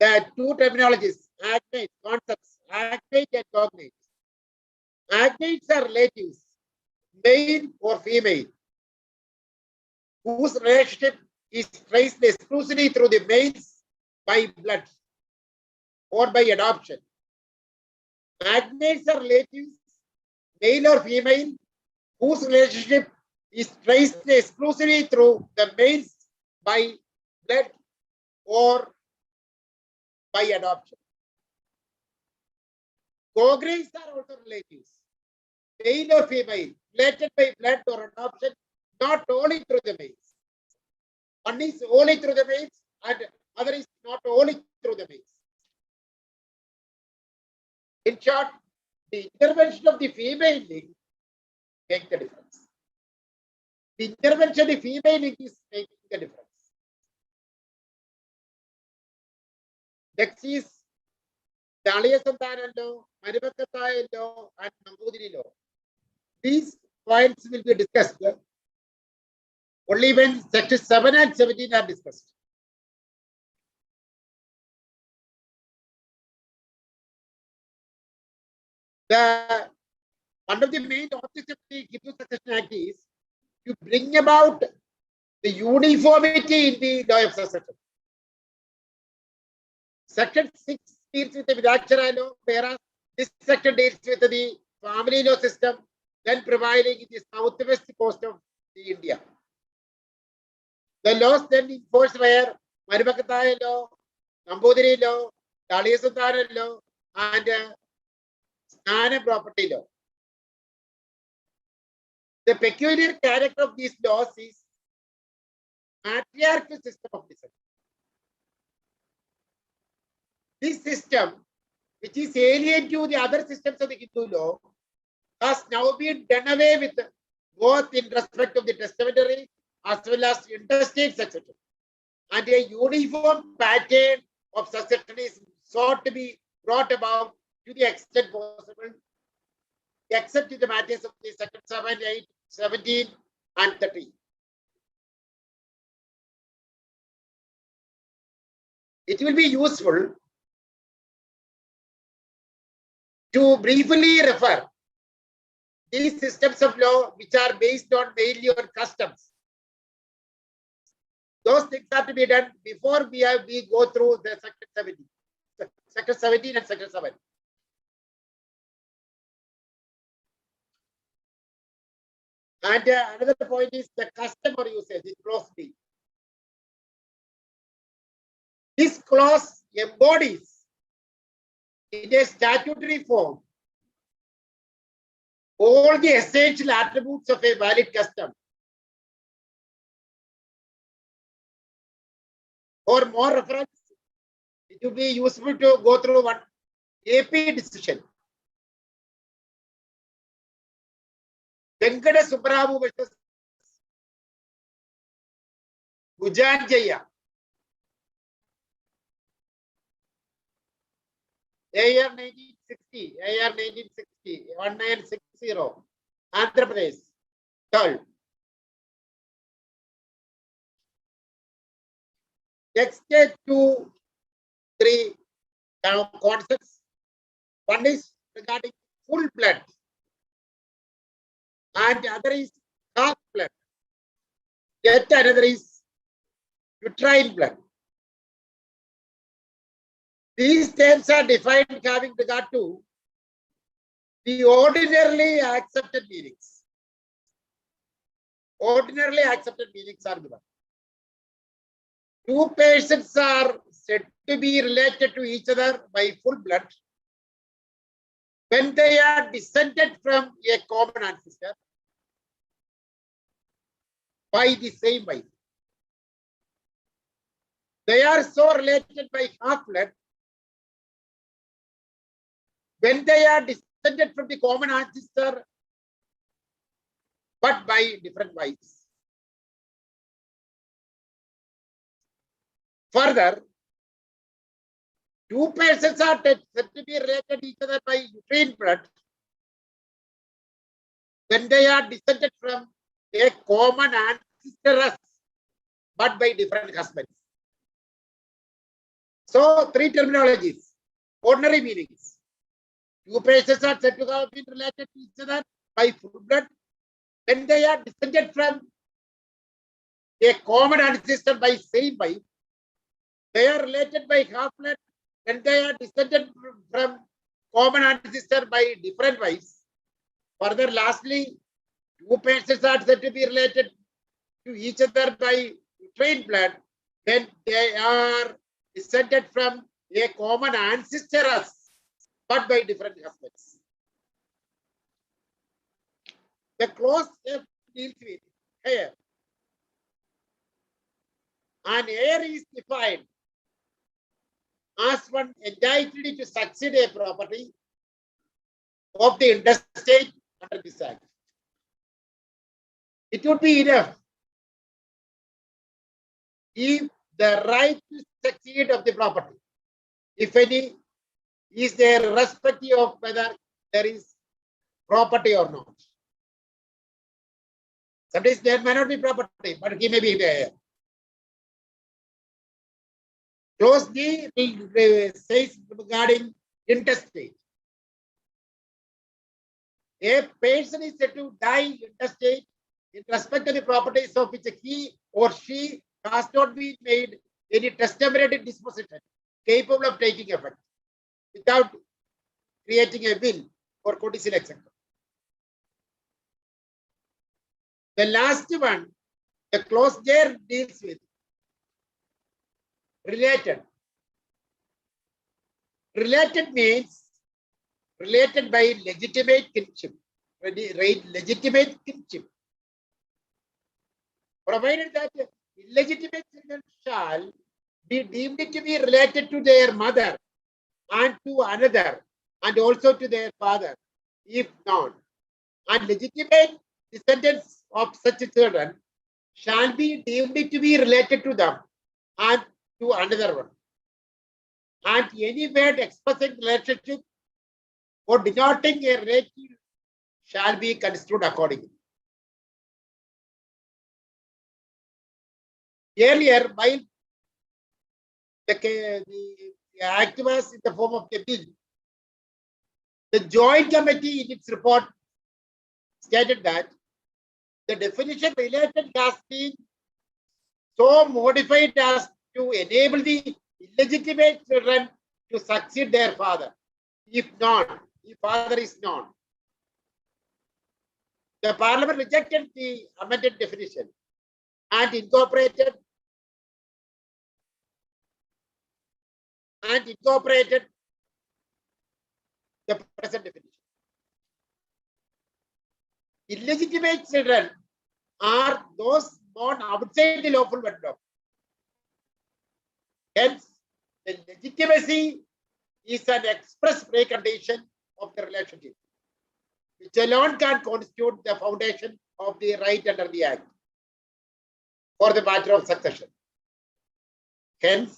There are two terminologies, agnates, concepts, agnate and cognate. Agnates are relatives, male or female, whose relationship is traced exclusively through the males by blood or by adoption. Agnates are relatives, male or female, whose relationship is traced exclusively through the males by blood or by adoption. Cognates are also relatives, male or female, related by blood or adoption, not only through the males. One is only through the males and other is not only through the males. In short, the intervention of the female link makes the difference. The intervention of the female link is making the difference. Next is the Aliya Santana law, Marivakataya law, and Nambudiri law. These points will be discussed only when sections 7 and 17 are discussed. One of the main objects of the Hindu Succession Act is to bring about the uniformity in the law of succession. Section 6 deals with the Vidakshara law, whereas this section deals with the family law system then prevailing in the southwest coast of India. The laws then enforced were Marivakataya law, Nambudiri law, Aliya Santana law, and Snana property law. The peculiar character of these laws is matriarchal system of descent. This system, which is alien to the other systems of the Hindu law, has now been done away with, both in respect of the testamentary as well as interstate succession. And a uniform pattern of succession is sought to be brought about to the extent possible, except in the matters of the Section 7, 8, 17, and 30. It will be useful to briefly refer these systems of law which are based on mainly on customs. Those things have to be done before we go through the Section 17. Section 17 and Section 7. And another point is the customer usage in clause B. This clause embodies in a statutory form all the essential attributes of a valid custom. For more reference, it will be useful to go through one AP decision. Venkata Subbaravu versus Gujanjaya. AR 1960, AR 1960, 1960, Andhra Pradesh, 12. Next 2, 3 concepts. One is regarding full blood, and the other is half blood. Yet another is uterine blood. These terms are defined having regard to the ordinarily accepted meanings. Ordinarily accepted meanings are given. Two persons are said to be related to each other by full blood when they are descended from a common ancestor by the same wife. They are so related by half blood when they are descended from the common ancestor but by different wives. Further, two persons are said to be related to each other by uterine blood when they are descended from a common ancestor but by different husbands. So, three terminologies, ordinary meanings. Two persons are said to have been related to each other by full blood when they are descended from a common ancestor by same wife. They are related by half blood when they are descended from common ancestor by different wives. Further, lastly, two persons are said to be related to each other by uterine blood when they are descended from a common ancestor but by different husbands. The clause F deals with heir. An heir is defined as one entitled to succeed a property of the intestate under this act. It would be enough if the right to succeed of the property, if any, is there irrespective of whether there is property or not. Sometimes there may not be property, but he may be there. Clause D says regarding intestate. A person is said to die intestate in respect to the properties of which he or she has not been made any testamentary disposition capable of taking effect without creating a will or codicil, etc. The last one, the clause there deals with related. Related means related by legitimate kinship. Legitimate kinship. Provided that illegitimate children shall be deemed to be related to their mother and to another and also to their father, if known. And legitimate descendants of such children shall be deemed to be related to them and to another one. And any word expressing relationship or denoting a relative shall be construed accordingly. Earlier, while the act was in the form of a bill, the Joint Committee in its report stated that the definition related has been so modified as to enable the illegitimate children to succeed their father, if father is known. The Parliament rejected the amended definition and incorporated the present definition. Illegitimate children are those born outside the lawful wedlock. Hence, the legitimacy is an express precondition of the relationship, which alone can constitute the foundation of the right under the Act for the matter of succession. Hence,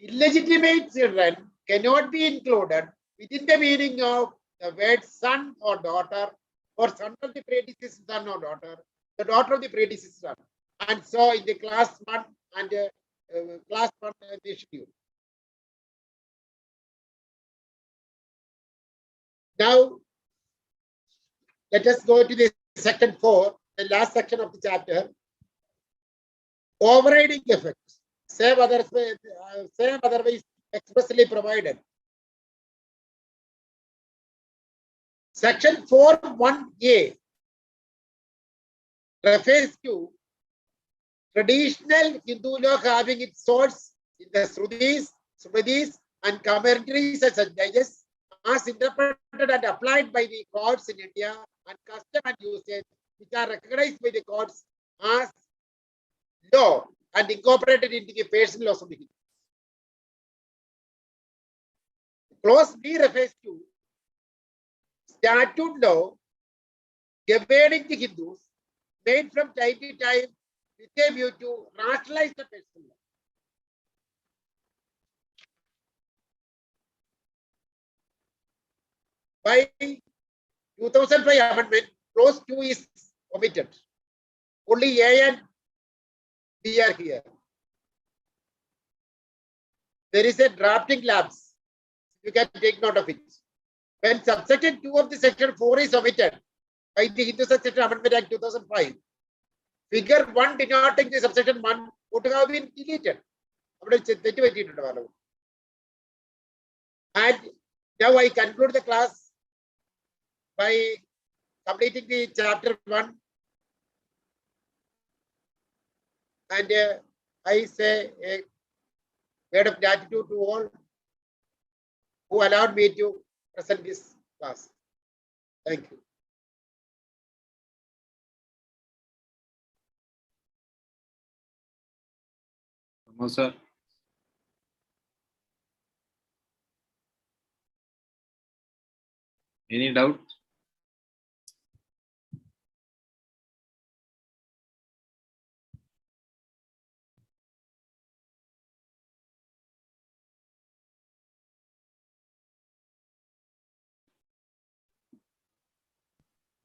illegitimate children cannot be included within the meaning of the word son or daughter, or son of the predecessor son or daughter, the daughter of the predecessor son. And so in the class 1 and class 1 the schedule. Now, let us go to the section 4, the last section of the chapter. Overriding effects, save otherwise expressly provided. Section 4(1)(a) refers to traditional Hindu law having its source in the Smritis and commentaries such as digest, as interpreted and applied by the courts in India, and custom and usage which are recognized by the courts as law and incorporated into the personal laws of the Hindus. Clause B refers to statute law governing the Hindus made from time to time with a view to rationalize the personal law. By 2005 amendment, clause 2 is omitted. Only A and B are here. There is a drafting lapse. You can take note of it. When subsection 2 of the section 4 is omitted by the Hindu Succession Amendment Act 2005, figure 1 denoting the subsection 1 would have been deleted. And now I conclude the class by completing the chapter 1. And I say a word of gratitude to all who allowed me to present this class. Thank you. Sir. Any doubt?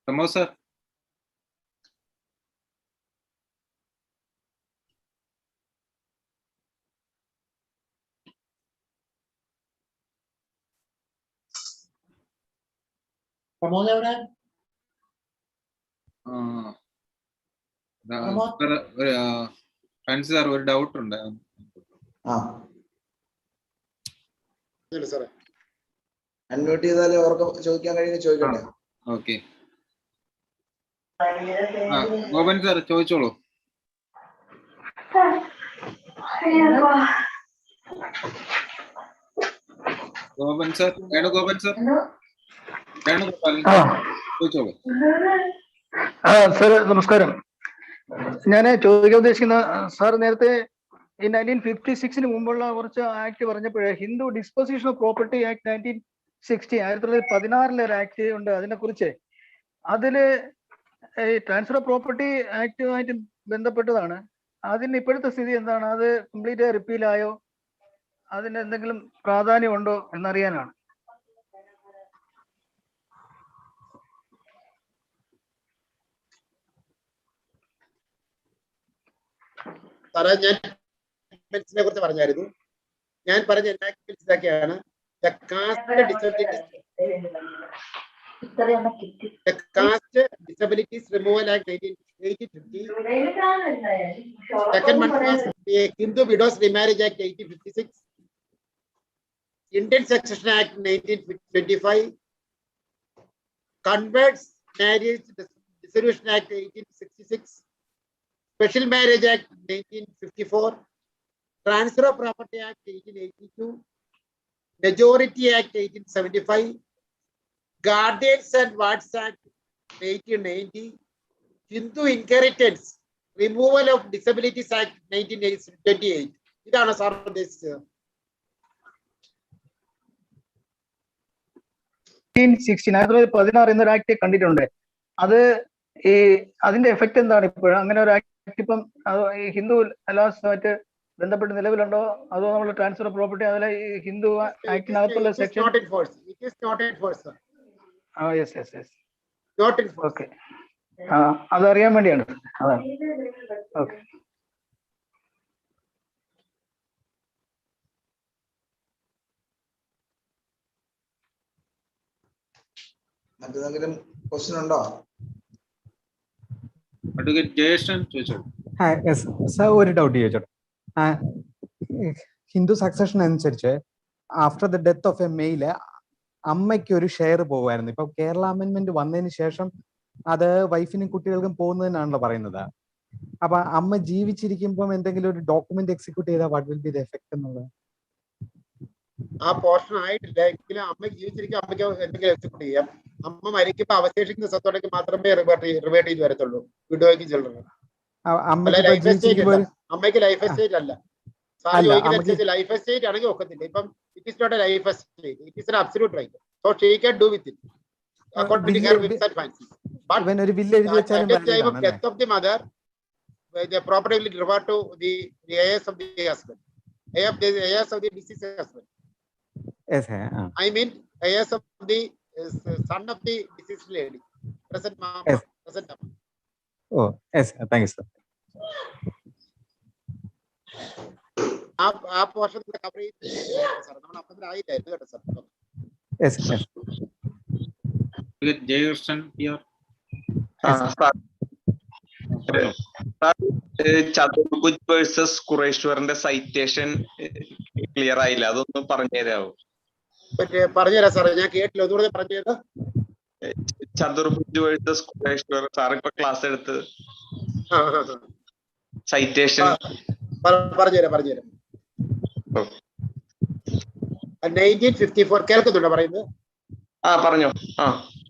Samosa. Fancy sir, ഒരു doubt ഉണ്ട്. Unmute ചെയ്താലേ അവർക്ക് ചോദിക്കാൻ കഴിയുമെങ്കിൽ ചോദിക്കട്ടെ. Okay, Gopan sir ചോദിച്ചോളൂ. Gopan sir, Venugopan sir, Venugopal ചോദിച്ചോളൂ. Sir നമസ്കാരം. ഞാൻ ചോദിക്കാൻ ഉദ്ദേശിക്കുന്ന സാർ, നേരത്തെ ഈ 1956 മുമ്പുള്ള കുറച്ച് ആക്ട് പറഞ്ഞപ്പോഴേ Hindu disposition of property act 1960 1916 ഒരു ആക്ട് ഉണ്ട്. അതിനെ കുറിച്ച് അതില് ഈ ട്രാൻസ്ഫർ ഓഫ് പ്രോപ്പർട്ടി ആക്ടുമായിട്ട് ബന്ധപ്പെട്ടതാണ്. അതിന് ഇപ്പോഴത്തെ സ്ഥിതി എന്താണ്? അത് കംപ്ലീറ്റ് റിപ്പീലായോ? അതിന് എന്തെങ്കിലും പ്രാധാന്യം ഉണ്ടോ എന്നറിയാനാണ്. സാറേ ഞാൻ എൻആക്ട്മെന്റ്സിനെ കുറിച്ച് പറഞ്ഞായിരുന്നു. ഞാൻ പറഞ്ഞ എൻആക്ട്മെന്റ്സ് ഇതൊക്കെയാണ്. The Caste Disabilities Removal Act 1850. Second one was the Hindu Widows Remarriage Act 1856. Indian Succession Act 1925. Converts Marriage Dissolution Act 1866. Special Marriage Act 1954. Transfer of Property Act 1882. Majority Act 1875. Guardians and Wards Act 1890. Hindu Inheritance Removal of Disabilities Act 1928. ഇതാണ് sir ഉദ്ദേശിച്ചത്. 16 എന്നൊരു act കണ്ടിട്ടുണ്ട്. അത് ഈ അതിന്റെ effect എന്താണ് ഇപ്പോഴും? അങ്ങനെ ഒരു ആക്ട് ഇപ്പം ഈ ഹിന്ദു അലാസുമായിട്ട് ബന്ധപ്പെട്ട് നിലവിലുണ്ടോ? അതോ നമ്മൾ ട്രാൻസ്ഫർ ഓഫ് പ്രോപ്പർട്ടി അതിലെ ഈ ഹിന്ദു ആക്ടിനകത്തുള്ള section? Not in force. It is not in force, sir. Yes. Not in force. Okay, അതറിയാൻ വേണ്ടിയാണ്. അതാണ്. ഓക്കെ. മറ്റേതെങ്കിലും ക്വസ്റ്റ്യൻ ഉണ്ടോ? അഡ്വക്കേറ്റ് ജയേഷൻ ചോദിച്ചോളൂ. സർ, ഒരു ഡൗട്ട് ചോദിച്ചോട്ടെ. ഹിന്ദു സക്സഷൻ അനുസരിച്ച് after the death of A mail അമ്മയ്ക്ക് ഒരു ഷെയർ പോകുമായിരുന്നു. ഇപ്പൊ കേരള അമെന്റ്മെന്റ് വന്നതിന് ശേഷം അത് വൈഫിനും കുട്ടികൾക്കും പോകുന്നതിനാണല്ലോ പറയുന്നത്. അപ്പൊ അമ്മ ജീവിച്ചിരിക്കുമ്പോൾ എന്തെങ്കിലും ഒരു ഡോക്യുമെന്റ് എക്സിക്യൂട്ട് ചെയ്താൽ what will be the effect എന്നുള്ളത്? ആ പോർഷൻ ആയിട്ടില്ല എങ്കിലും അമ്മ ജീവിച്ചിരിക്കും, അമ്മയ്ക്ക് എന്തെങ്കിലും എക്സിക്യൂട്ട് ചെയ്യാം. അമ്മ മരിക്കുമ്പോൾ അവശേഷിക്കുന്ന സ്വത്തോടേക്ക് മാത്രമേ റിവേർട്ട് ചെയ്ത് വരത്തുള്ളൂ. വിഡോയ്ക്ക് ചിൽഡ്രൻ. അമ്മയ്ക്ക് ലൈഫ് എസ്റ്റേറ്റ് അല്ല. സാർ ചോദിക്കുന്നതനുസരിച്ച് ലൈഫ് എസ്റ്റേറ്റ് ആണെങ്കിൽ ഒക്കത്തില്ല. ഇപ്പം it is not a life estate, it is an absolute right. So she can do with it according to her wills and fancies. But ഒരു വില്ല് എഴുതി വെച്ചാലും time of death of the mother, the property will revert to the heirs of the husband, heirs of the deceased husband. Yes, I mean heirs of the son of the deceased lady, present mom, yes. Present mom. Oh, yes, thank you, sir. ആ portion cover ചെയ്ത് sir നമ്മൾ അപ്പം ആയില്ലായിരുന്നു കേട്ടോ sir. Yes. Advocate Jayakrishnan here. Chaturbhuj versus ഖുറേശ്വറിന്റെ citation clear ആയില്ല, അതൊന്ന് പറഞ്ഞു തരാമോ? പറഞ്ഞുതരാം സാറേ, ഞാൻ കേട്ടില്ല, ഒന്നുകൂടെ പറഞ്ഞു തരാം. ചതുർഭുജ് വേഴ്സസ് ഖുറേശ്വർ സാർ ഇപ്പൊ ക്ലാസ് എടുത്ത് സൈറ്റേഷൻ പറഞ്ഞുതരാം. 1954 കേൾക്കുന്നുണ്ടോ പറയുന്നത്? പറഞ്ഞോ.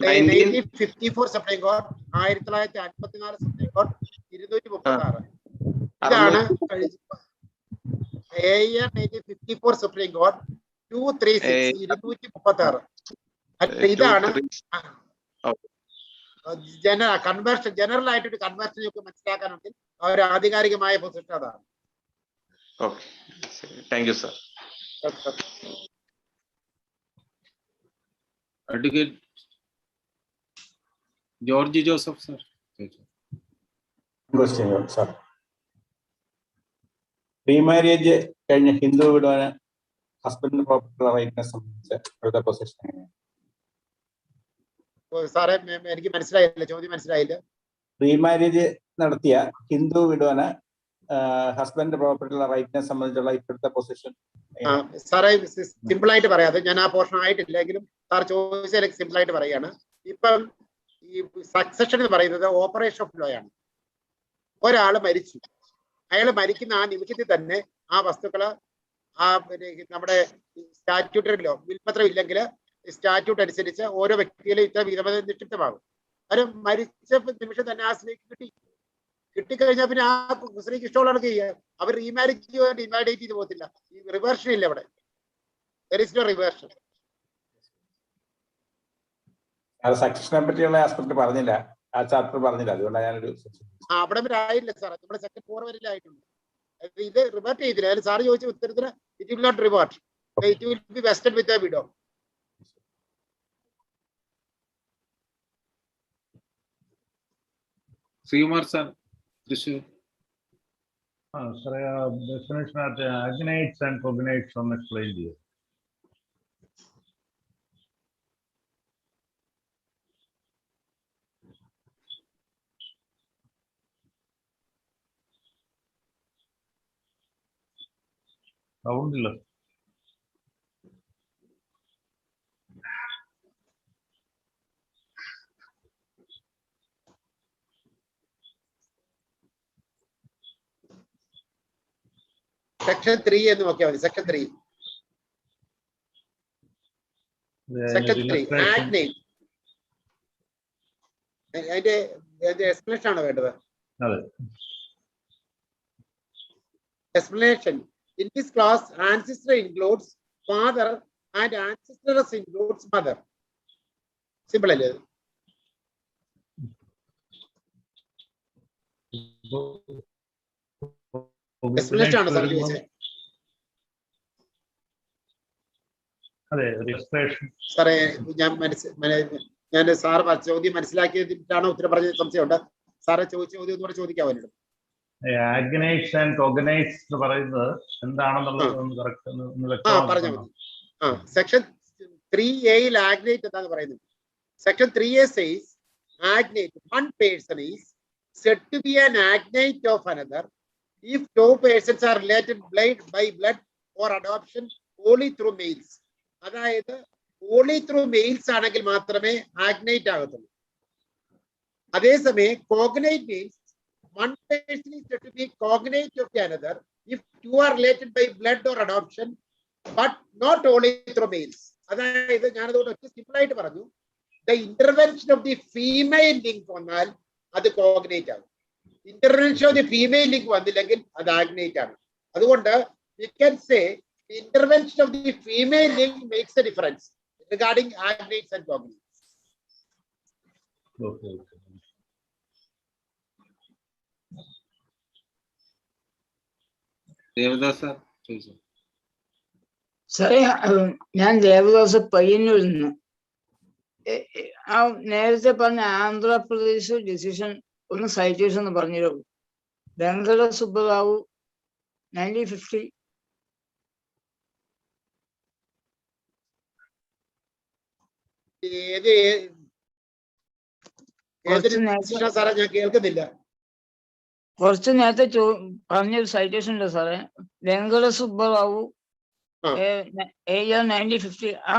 1954 സുപ്രീം കോർട്ട്, 1954 സുപ്രീം കോർട്ട് 236. ഇതാണ് 1954 സുപ്രീം കോർട്ട് 236 236. ഇതാണ് കൺവേർഷൻ. ജനറൽ ആയിട്ടൊരു കൺവേർഷൻ നമുക്ക് മനസ്സിലാക്കാനുണ്ടെങ്കിൽ ഒരു ആധികാരികമായ പൊസിഷൻ അതാണ്. Okay, thank you sir. Advocate George Joseph sir. Sir, remarriage കഴിഞ്ഞ ഹിന്ദു വിടുവാന് ഹസ്ബൻഡിന് പ്രോപ്പർട്ടി റൈറ്റിനെ സംബന്ധിച്ച് ഇപ്പോഴത്തെ പൊസിഷൻ എങ്ങനെയാണ്? സാറേ എനിക്ക് മനസ്സിലായില്ല, ചോദ്യം മനസ്സിലായില്ല. റീമാരേജ് നടത്തിയ ഹിന്ദു വിടുവാന് ഹസ്ബൻഡ് പ്രോപ്പർട്ടി റൈറ്റിനെ സംബന്ധിച്ചുള്ള ഇപ്പോഴത്തെ പൊസിഷൻ? സാറേ സിമ്പിൾ ആയിട്ട് പറയാതെ, ഞാൻ ആ പോർഷൻ ആയിട്ടില്ലെങ്കിലും സാർ ചോദിച്ചതിലേക്ക് സിമ്പിൾ ആയിട്ട് പറയാണ്. ഇപ്പം ഈ സക്സഷൻ എന്ന് പറയുന്നത് ഓപ്പറേഷൻ ഓഫ് ലോ ആണ്. ഒരാൾ മരിച്ചു, അയാൾ മരിക്കുന്ന ആ നിമിഷത്തിൽ തന്നെ ആ വസ്തുക്കള് നമ്മുടെ സ്റ്റാറ്റ്യൂട്ടറി ലോ വിൽപത്രം ഇല്ലെങ്കിൽ സ്റ്റാറ്റ്യൂട്ട് അനുസരിച്ച് ഓരോ വ്യക്തിയിലും ഇത്ര വീതം നിക്ഷിപ്തമാകും. അത് മരിച്ച നിമിഷം തന്നെ ആ സ്ത്രീക്ക് കിട്ടിക്കഴിഞ്ഞാൽ പിന്നെ ആ സ്ത്രീക്ക് ഇഷ്ടമുള്ളതാണ് ചെയ്യുക. അവർ റീമാരേജ് ചെയ്യാൻ ഇൻവൈറ്റേറ്റ് ചെയ്ത് പോകത്തില്ല. ഈ റിവേർഷൻ ഇല്ല അവിടെ. റിവേർഷൻ. സക്സഷനെ പറ്റിയുള്ള ആസ്പെക്ട് പറഞ്ഞില്ല, ആ ചാപ്റ്റർ പറഞ്ഞില്ല, അതുകൊണ്ടാണ് ഞാനൊരു അവിടെ വരെ ആയില്ല സാർ, നമ്മുടെ സെക്കൻഡ് 4 വരെ ആയിട്ടുണ്ട്. ഇത് റിവേർട്ട് ചെയ്തില്ല. അതിൽ സാറ് ചോദിച്ച ഉത്തരത്തിന് it will not revert, it will be vested with a widow. Sreekumar sir, Thrissur. സാറേ ഡെഫിനേഷനകത്ത് അഗ്നൈറ്റ്സ് ആൻഡ് കൊഗ്നൈറ്റ്സ് ഒന്ന് എക്സ്പ്ലെയിൻ ചെയ്യും. സൗണ്ടില്ല. സെക്ഷൻ 3 എന്ന് നോക്കിയാൽ മതി. സെക്ഷൻ 3 ആഗ്നൈറ്റ്. അതിന്റെ എക്സ്പ്ലനേഷൻ ആണോ വേണ്ടത്? അതെ. Explanation. In this class, ancestor includes father and ancestress includes mother. Simple അല്ലേ? Explanation ആണോ സാർ ചോദിച്ചത്? അതെ, എക്സ്പ്രഷൻ. സാറേ ഞാൻ സാർ ചോദ്യം മനസ്സിലാക്കിയതിട്ടാണോ ഉത്തരം പറഞ്ഞത് സംശയമുണ്ട്. സാറെ ചോദിച്ച ചോദ്യം ഒന്നുകൂടെ ചോദിക്കാമല്ലോ. ആഗ്നൈറ്റ്സ് ആൻഡ് കൊഗ്നൈറ്റ്സ് എന്ന് പറയുന്നത് എന്താണെന്നുള്ളത് ഒന്ന് കറക്റ്റ് ഒന്ന് പറഞ്ഞാൽ മതി. സെക്ഷൻ 3A ആഗ്നൈറ്റ് എന്താണ് പറയുന്നത്? Section 3A says agnate, one person is said to be an agnate of another if two persons are related by blood or adoption only through males. അതായത് only through males ആണെങ്കിൽ മാത്രമേ ആഗ്നൈറ്റ് ആകത്തുള്ളൂ. അതേസമയം കോഗ്നൈറ്റ് means one person is said to be cognate of another if two are related by blood or adoption, but not only through males. അതായത് ഞാനതുകൊണ്ട് ഒറ്റ simple ആയിട്ട് പറഞ്ഞു, the intervention of the female link വന്നാൽ അത് cognate ആകും. Intervention of the female link വന്നില്ലെങ്കിൽ അത് ആഗ്നേറ്റ് ആണ്. അതുകൊണ്ട് we can say the intervention of the female link makes a difference regarding agnates and cognates. Okay. Devadas sir ചോദിച്ചു. സാറേ, ഞാൻ ദേവദാസ് പയ്യന്നൂരിൽ നിന്ന്. ആ നേരത്തെ പറഞ്ഞ ആന്ധ്രാപ്രദേശ് ഡിസിഷൻ ഒന്ന് സൈറ്റേഷൻ എന്ന് പറഞ്ഞിരുന്നു. വെങ്കട സുബ്ബറാവു 1950. സാറേ ഞാൻ കേൾക്കുന്നില്ല. കുറച്ച് നേരത്തെ പറഞ്ഞൊരു സൈറ്റേഷൻ ഉണ്ട് സാറേ. വെങ്കട സുബ്ബറാവു 1950. ആ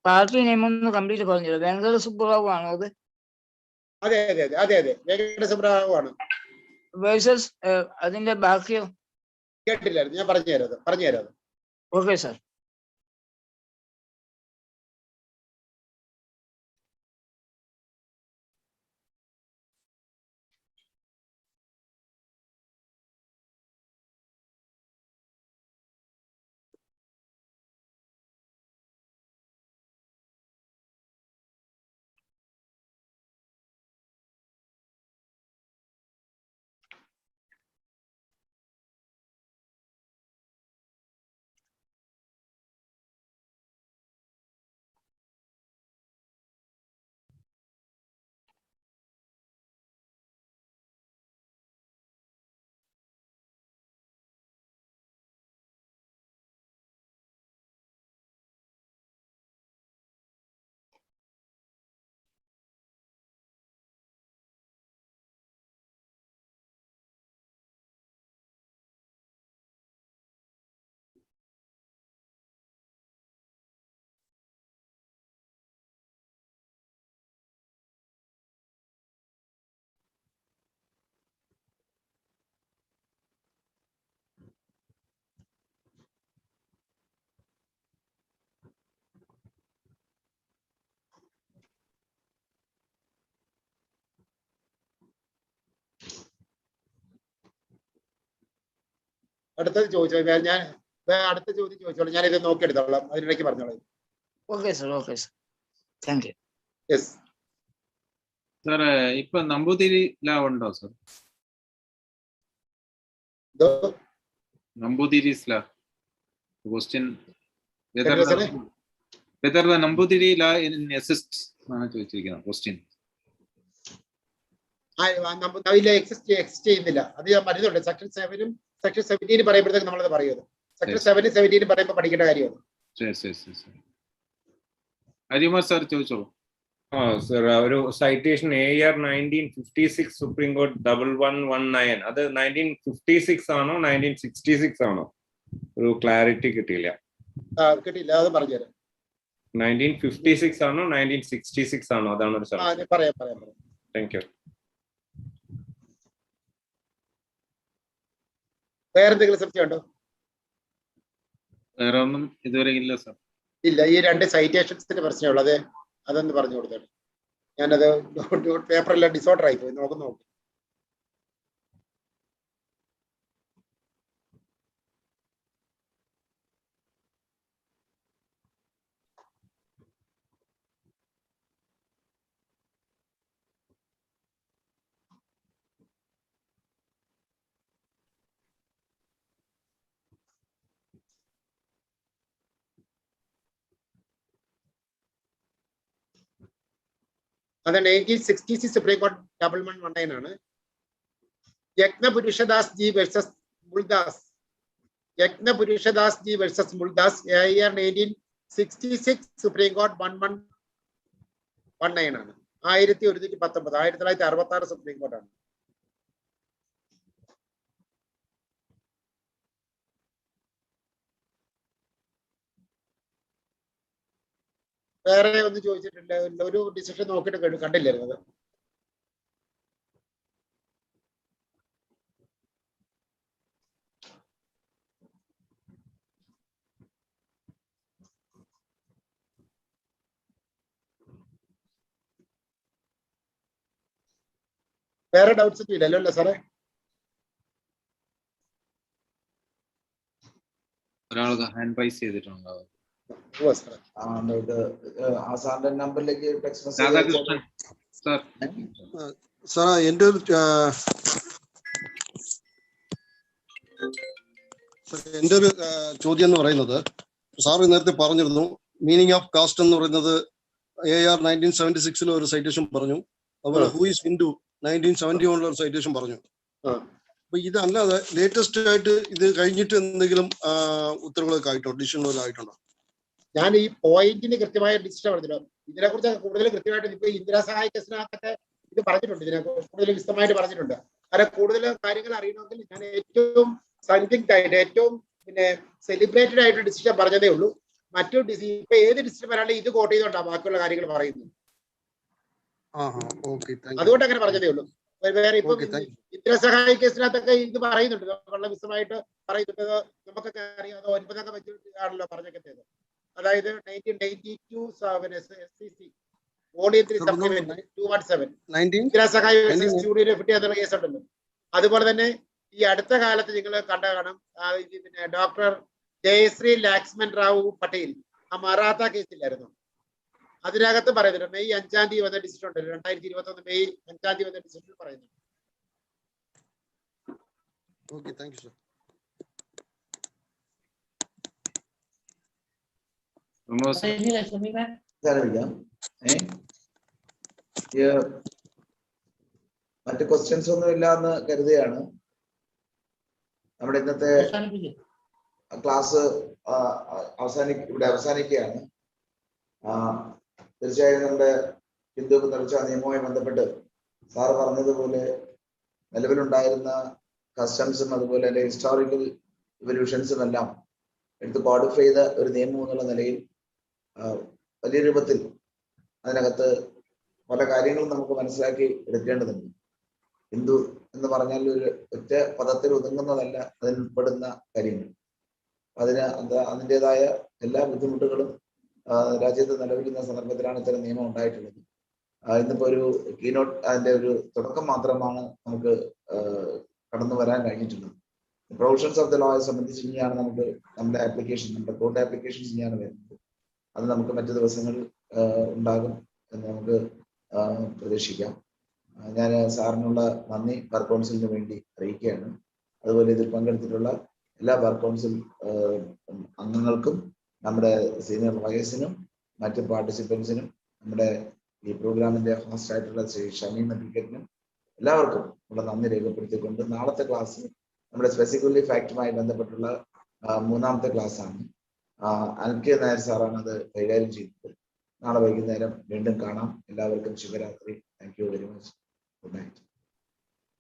പാർട്ടി നെയിം ഒന്ന് കംപ്ലീറ്റ് പറഞ്ഞില്ല. വെങ്കട സുബ്ബറാവു ആണോ അത്? അതെ അതെ അതെ അതെ അതെ വെങ്കട സുബ്ബറാവു ആണ്. വേഴ്സസ് അതിന്റെ ബാക്കിയോ കേട്ടില്ലായിരുന്നു. ഞാൻ പറഞ്ഞുതരാം. Okay sir. അടുത്തത് ചോദിച്ചോ. ഞാൻ അടുത്ത ചോദ്യം ചോദിച്ചോളൂ. ഞാൻ ഇത് നോക്കിയെടുത്തോളാം. അതിനിടയ്ക്ക് പറഞ്ഞോളാം. Okay sir. Thank you. Yes sir, ഇപ്പൊ നമ്പൂതിരി ലാ ഉണ്ടോ sir? Nambudiri's law. The question whether the Nambudiri law in assists ആണ് ചോദിച്ചിരിക്കുന്നത്. ക്വസ്റ്റ്യൻ അതിൽ എക്സിസ്റ്റ് ചെയ്യുന്നില്ല. അത് ഞാൻ പറയുന്നുണ്ട്. സെക്ഷൻ 7-ഉം സെക്ഷൻ 17 പറയുമ്പോഴത്തേക്ക് നമ്മളത് പറയുന്നത്. സെക്ഷൻ 7-ഉം 17-ഉം പറയുമ്പോൾ പഠിക്കേണ്ട കാര്യമാണ്. അരിമാർ സാർ ചോദിച്ചോളൂ. സർ, ഒരു സൈറ്റേഷൻ AR 1956 സുപ്രീം കോർട്ട് 1119 അത് 1956 ആണോ 1966 ആണോ? ഒരു ക്ലാരിറ്റി കിട്ടിയില്ല. കിട്ടിയില്ല, അത് പറഞ്ഞുതരാം. 1956 ആണോ 1966 ആണോ? അതാണ് ഒരു സംശയം. പറയാം. Thank you. വേറെ എന്തെങ്കിലും സംശയം ഉണ്ടോ? വേറെ ഒന്നും ഇതുവരെ ഇല്ല സാർ. ഇല്ല, ഈ 2 സൈറ്റേഷൻസിന്റെ പ്രശ്നമുള്ളത് അതൊന്ന് പറഞ്ഞു കൊടുത്തത്. ഞാനത് പേപ്പറെല്ലാം ഡിസോർഡർ ആയി പോയി. നോക്കും. അത് 1966 സുപ്രീം കോർട്ട് 1119 ആണ്. Yagnapurushdas ji versus Muldas. Yagnapurushdas ji versus Muldas AR 1966 supreme court 1119 ആണ്. 1119 1966 സുപ്രീം കോർട്ടാണ്. വേറെ ഒന്ന് ചോദിച്ചിട്ടില്ല. ഒരു ഡിസിഷൻ നോക്കിയിട്ട് കണ്ടില്ലായിരുന്നു അത്. വേറെ ഡൗട്ട്സ് ഒന്നും ഇല്ലല്ലോ അല്ലേ സാറേ? ഒരാൾക്ക് ഹാൻഡ് റൈസ് ചെയ്തിട്ടുണ്ടാവും. സാറിന്റെ നമ്പറിലേക്ക് text message Radhakrishnan sir. Sir, എൻ്റെ ഒരു ചോദ്യം എന്ന് പറയുന്നത്, സാർ നേരത്തെ പറഞ്ഞിരുന്നു മീനിങ് ഓഫ് കാസ്റ്റ് എന്ന് പറയുന്നത് AR 1976 ഒരു സൈറ്റേഷൻ പറഞ്ഞു. അതുപോലെ ഹൂ ഈസ് ഹിന്ദു 1971 ഒരു സൈറ്റേഷൻ പറഞ്ഞു. അപ്പൊ ഇതല്ലാതെ ലേറ്റസ്റ്റ് ആയിട്ട് ഇത് കഴിഞ്ഞിട്ട് എന്തെങ്കിലും ഉത്തരവുകളൊക്കെ ആയിട്ടോ ഡിസിഷനുകളൊക്കെ ആയിട്ടുണ്ടോ? ഞാൻ ഈ പോയിന്റിന് കൃത്യമായ ഡിസിഷൻ പറഞ്ഞല്ലോ. ഇതിനെക്കുറിച്ച് കൂടുതൽ കൃത്യമായിട്ട് ഇപ്പൊ ഇന്ദിരാ സഹായ കേസിനകത്തൊക്കെ ഇത് പറഞ്ഞിട്ടുണ്ട്. ഇതിനെ കൂടുതൽ വിശദമായിട്ട് പറഞ്ഞിട്ടുണ്ട്. കാരണം കൂടുതൽ കാര്യങ്ങൾ അറിയണമെങ്കിൽ ഞാൻ ഏറ്റവും സൈന്റിഫിക് ഏറ്റവും സെലിബ്രേറ്റഡ് ആയിട്ട് ഡിസിഷൻ പറഞ്ഞതേ ഉള്ളൂ. മറ്റു ഇപ്പൊ ഏത് ഡിസിഷൻ വരാണ്ട് ഇത് കോട്ട് ചെയ്തോണ്ടാ ബാക്കിയുള്ള കാര്യങ്ങൾ പറയുന്നത്. അതുകൊണ്ട് അങ്ങനെ പറഞ്ഞതേ ഉള്ളൂ. വേറെ ഇപ്പൊ ഇന്ദിരാ സഹായ കേസിനകത്തൊക്കെ ഇത് പറയുന്നുണ്ട്, വളരെ വിശദമായിട്ട് പറയുന്നുണ്ട്. നമുക്കൊക്കെ അറിയാം, 9 വെച്ചിട്ടാണല്ലോ പറഞ്ഞേക്കത്തേത്. അതായത് 1992 SCC വോളിയം 3 സപ്ലിമെന്റ് 217 ഇന്ദിരാ സഹായ യൂണിവേഴ്സിറ്റി എന്നുള്ള കേസുണ്ടല്ലോ. അതുപോലെ തന്നെ ഈ അടുത്ത കാലത്ത് നിങ്ങൾ കണ്ട കാണും, ഡോക്ടർ ജയശ്രീ ലക്ഷ്മൺ റാവു പട്ടേൽ ആ മറാത്ത കേസിലായിരുന്നു. അതിനകത്ത് പറയുന്നുണ്ട് മെയ് 5-ാം തീയതി വന്ന ഡിസിഷൻ ഉണ്ട്. 2021 മെയ് 5-ാം തീയതി വന്ന ഡിസിഷൻ പറയുന്നുണ്ട്. മറ്റ് ക്വസ്റ്റ്യൻസ് ഒന്നും ഇല്ല എന്ന് കരുതുകയാണ്. നമ്മുടെ ഇന്നത്തെ ക്ലാസ് ഇവിടെ അവസാനിക്കുകയാണ്. തീർച്ചയായും നമ്മുടെ ഹിന്ദു പുനർച്ച നിയമവുമായി ബന്ധപ്പെട്ട് സാറ് പറഞ്ഞതുപോലെ നിലവിലുണ്ടായിരുന്ന കസ്റ്റംസും അതുപോലെ തന്നെ ഹിസ്റ്റോറിക്കൽ ഇവല്യൂഷൻസും എല്ലാം എടുത്ത് കോഡിഫൈ ചെയ്ത ഒരു നിയമം എന്നുള്ള നിലയിൽ വലിയ രൂപത്തിൽ അതിനകത്ത് പല കാര്യങ്ങളും നമുക്ക് മനസ്സിലാക്കി എടുക്കേണ്ടതുണ്ട്. ഹിന്ദു എന്ന് പറഞ്ഞാൽ ഒരു ഒറ്റ പദത്തിൽ ഒതുങ്ങുന്നതല്ല അതിൽ ഉൾപ്പെടുന്ന കാര്യങ്ങൾ. അതിൻ്റെതായ എല്ലാ ബുദ്ധിമുട്ടുകളും രാജ്യത്ത് നിലവിലുന്ന സന്ദർഭത്തിലാണ് ഇത്തരം നിയമം ഉണ്ടായിട്ടുള്ളത്. ഇന്നിപ്പോ ഒരു കീനോട്ട് അതിന്റെ ഒരു തുടക്കം മാത്രമാണ് നമുക്ക് കടന്നു വരാൻ കഴിഞ്ഞിട്ടുള്ളത്. പ്രൊവിഷൻസ് ഓഫ് ദ ലോയെ സംബന്ധിച്ച് ഇനിയാണ് നമുക്ക് നമ്മുടെ ആപ്ലിക്കേഷൻ, നമ്മുടെ കോർട്ട് ആപ്ലിക്കേഷൻസ് ഇനിയാണ് വരുന്നത്. അത് നമുക്ക് മറ്റു ദിവസങ്ങളിൽ ഉണ്ടാകും എന്ന് നമുക്ക് പ്രതീക്ഷിക്കാം. ഞാൻ സാറിനുള്ള നന്ദി ബാർ കൗൺസിലിന് വേണ്ടി അറിയിക്കുകയാണ്. അതുപോലെ ഇതിൽ പങ്കെടുത്തിട്ടുള്ള എല്ലാ ബാർ കൗൺസിൽ അംഗങ്ങൾക്കും നമ്മുടെ സീനിയർ വയസ്സിനും മറ്റ് പാർട്ടിസിപ്പൻസിനും നമ്മുടെ ഈ പ്രോഗ്രാമിന്റെ ഹോസ്റ്റ് ആയിട്ടുള്ള ശ്രീ ഷമീം അഡ്വക്കേറ്റിനും എല്ലാവർക്കും ഉള്ള നന്ദി രേഖപ്പെടുത്തിക്കൊണ്ട് നാളത്തെ ക്ലാസ് നമ്മുടെ സ്പെസിഫിക്കലി ഫാക്റ്റുമായി ബന്ധപ്പെട്ടുള്ള മൂന്നാമത്തെ ക്ലാസ് ആണ്. അൽകെ നായർ സാറാണ് അത് കൈകാര്യം ചെയ്യുന്നത്. നാളെ വൈകുന്നേരം വീണ്ടും കാണാം. എല്ലാവർക്കും ശുഭരാത്രി.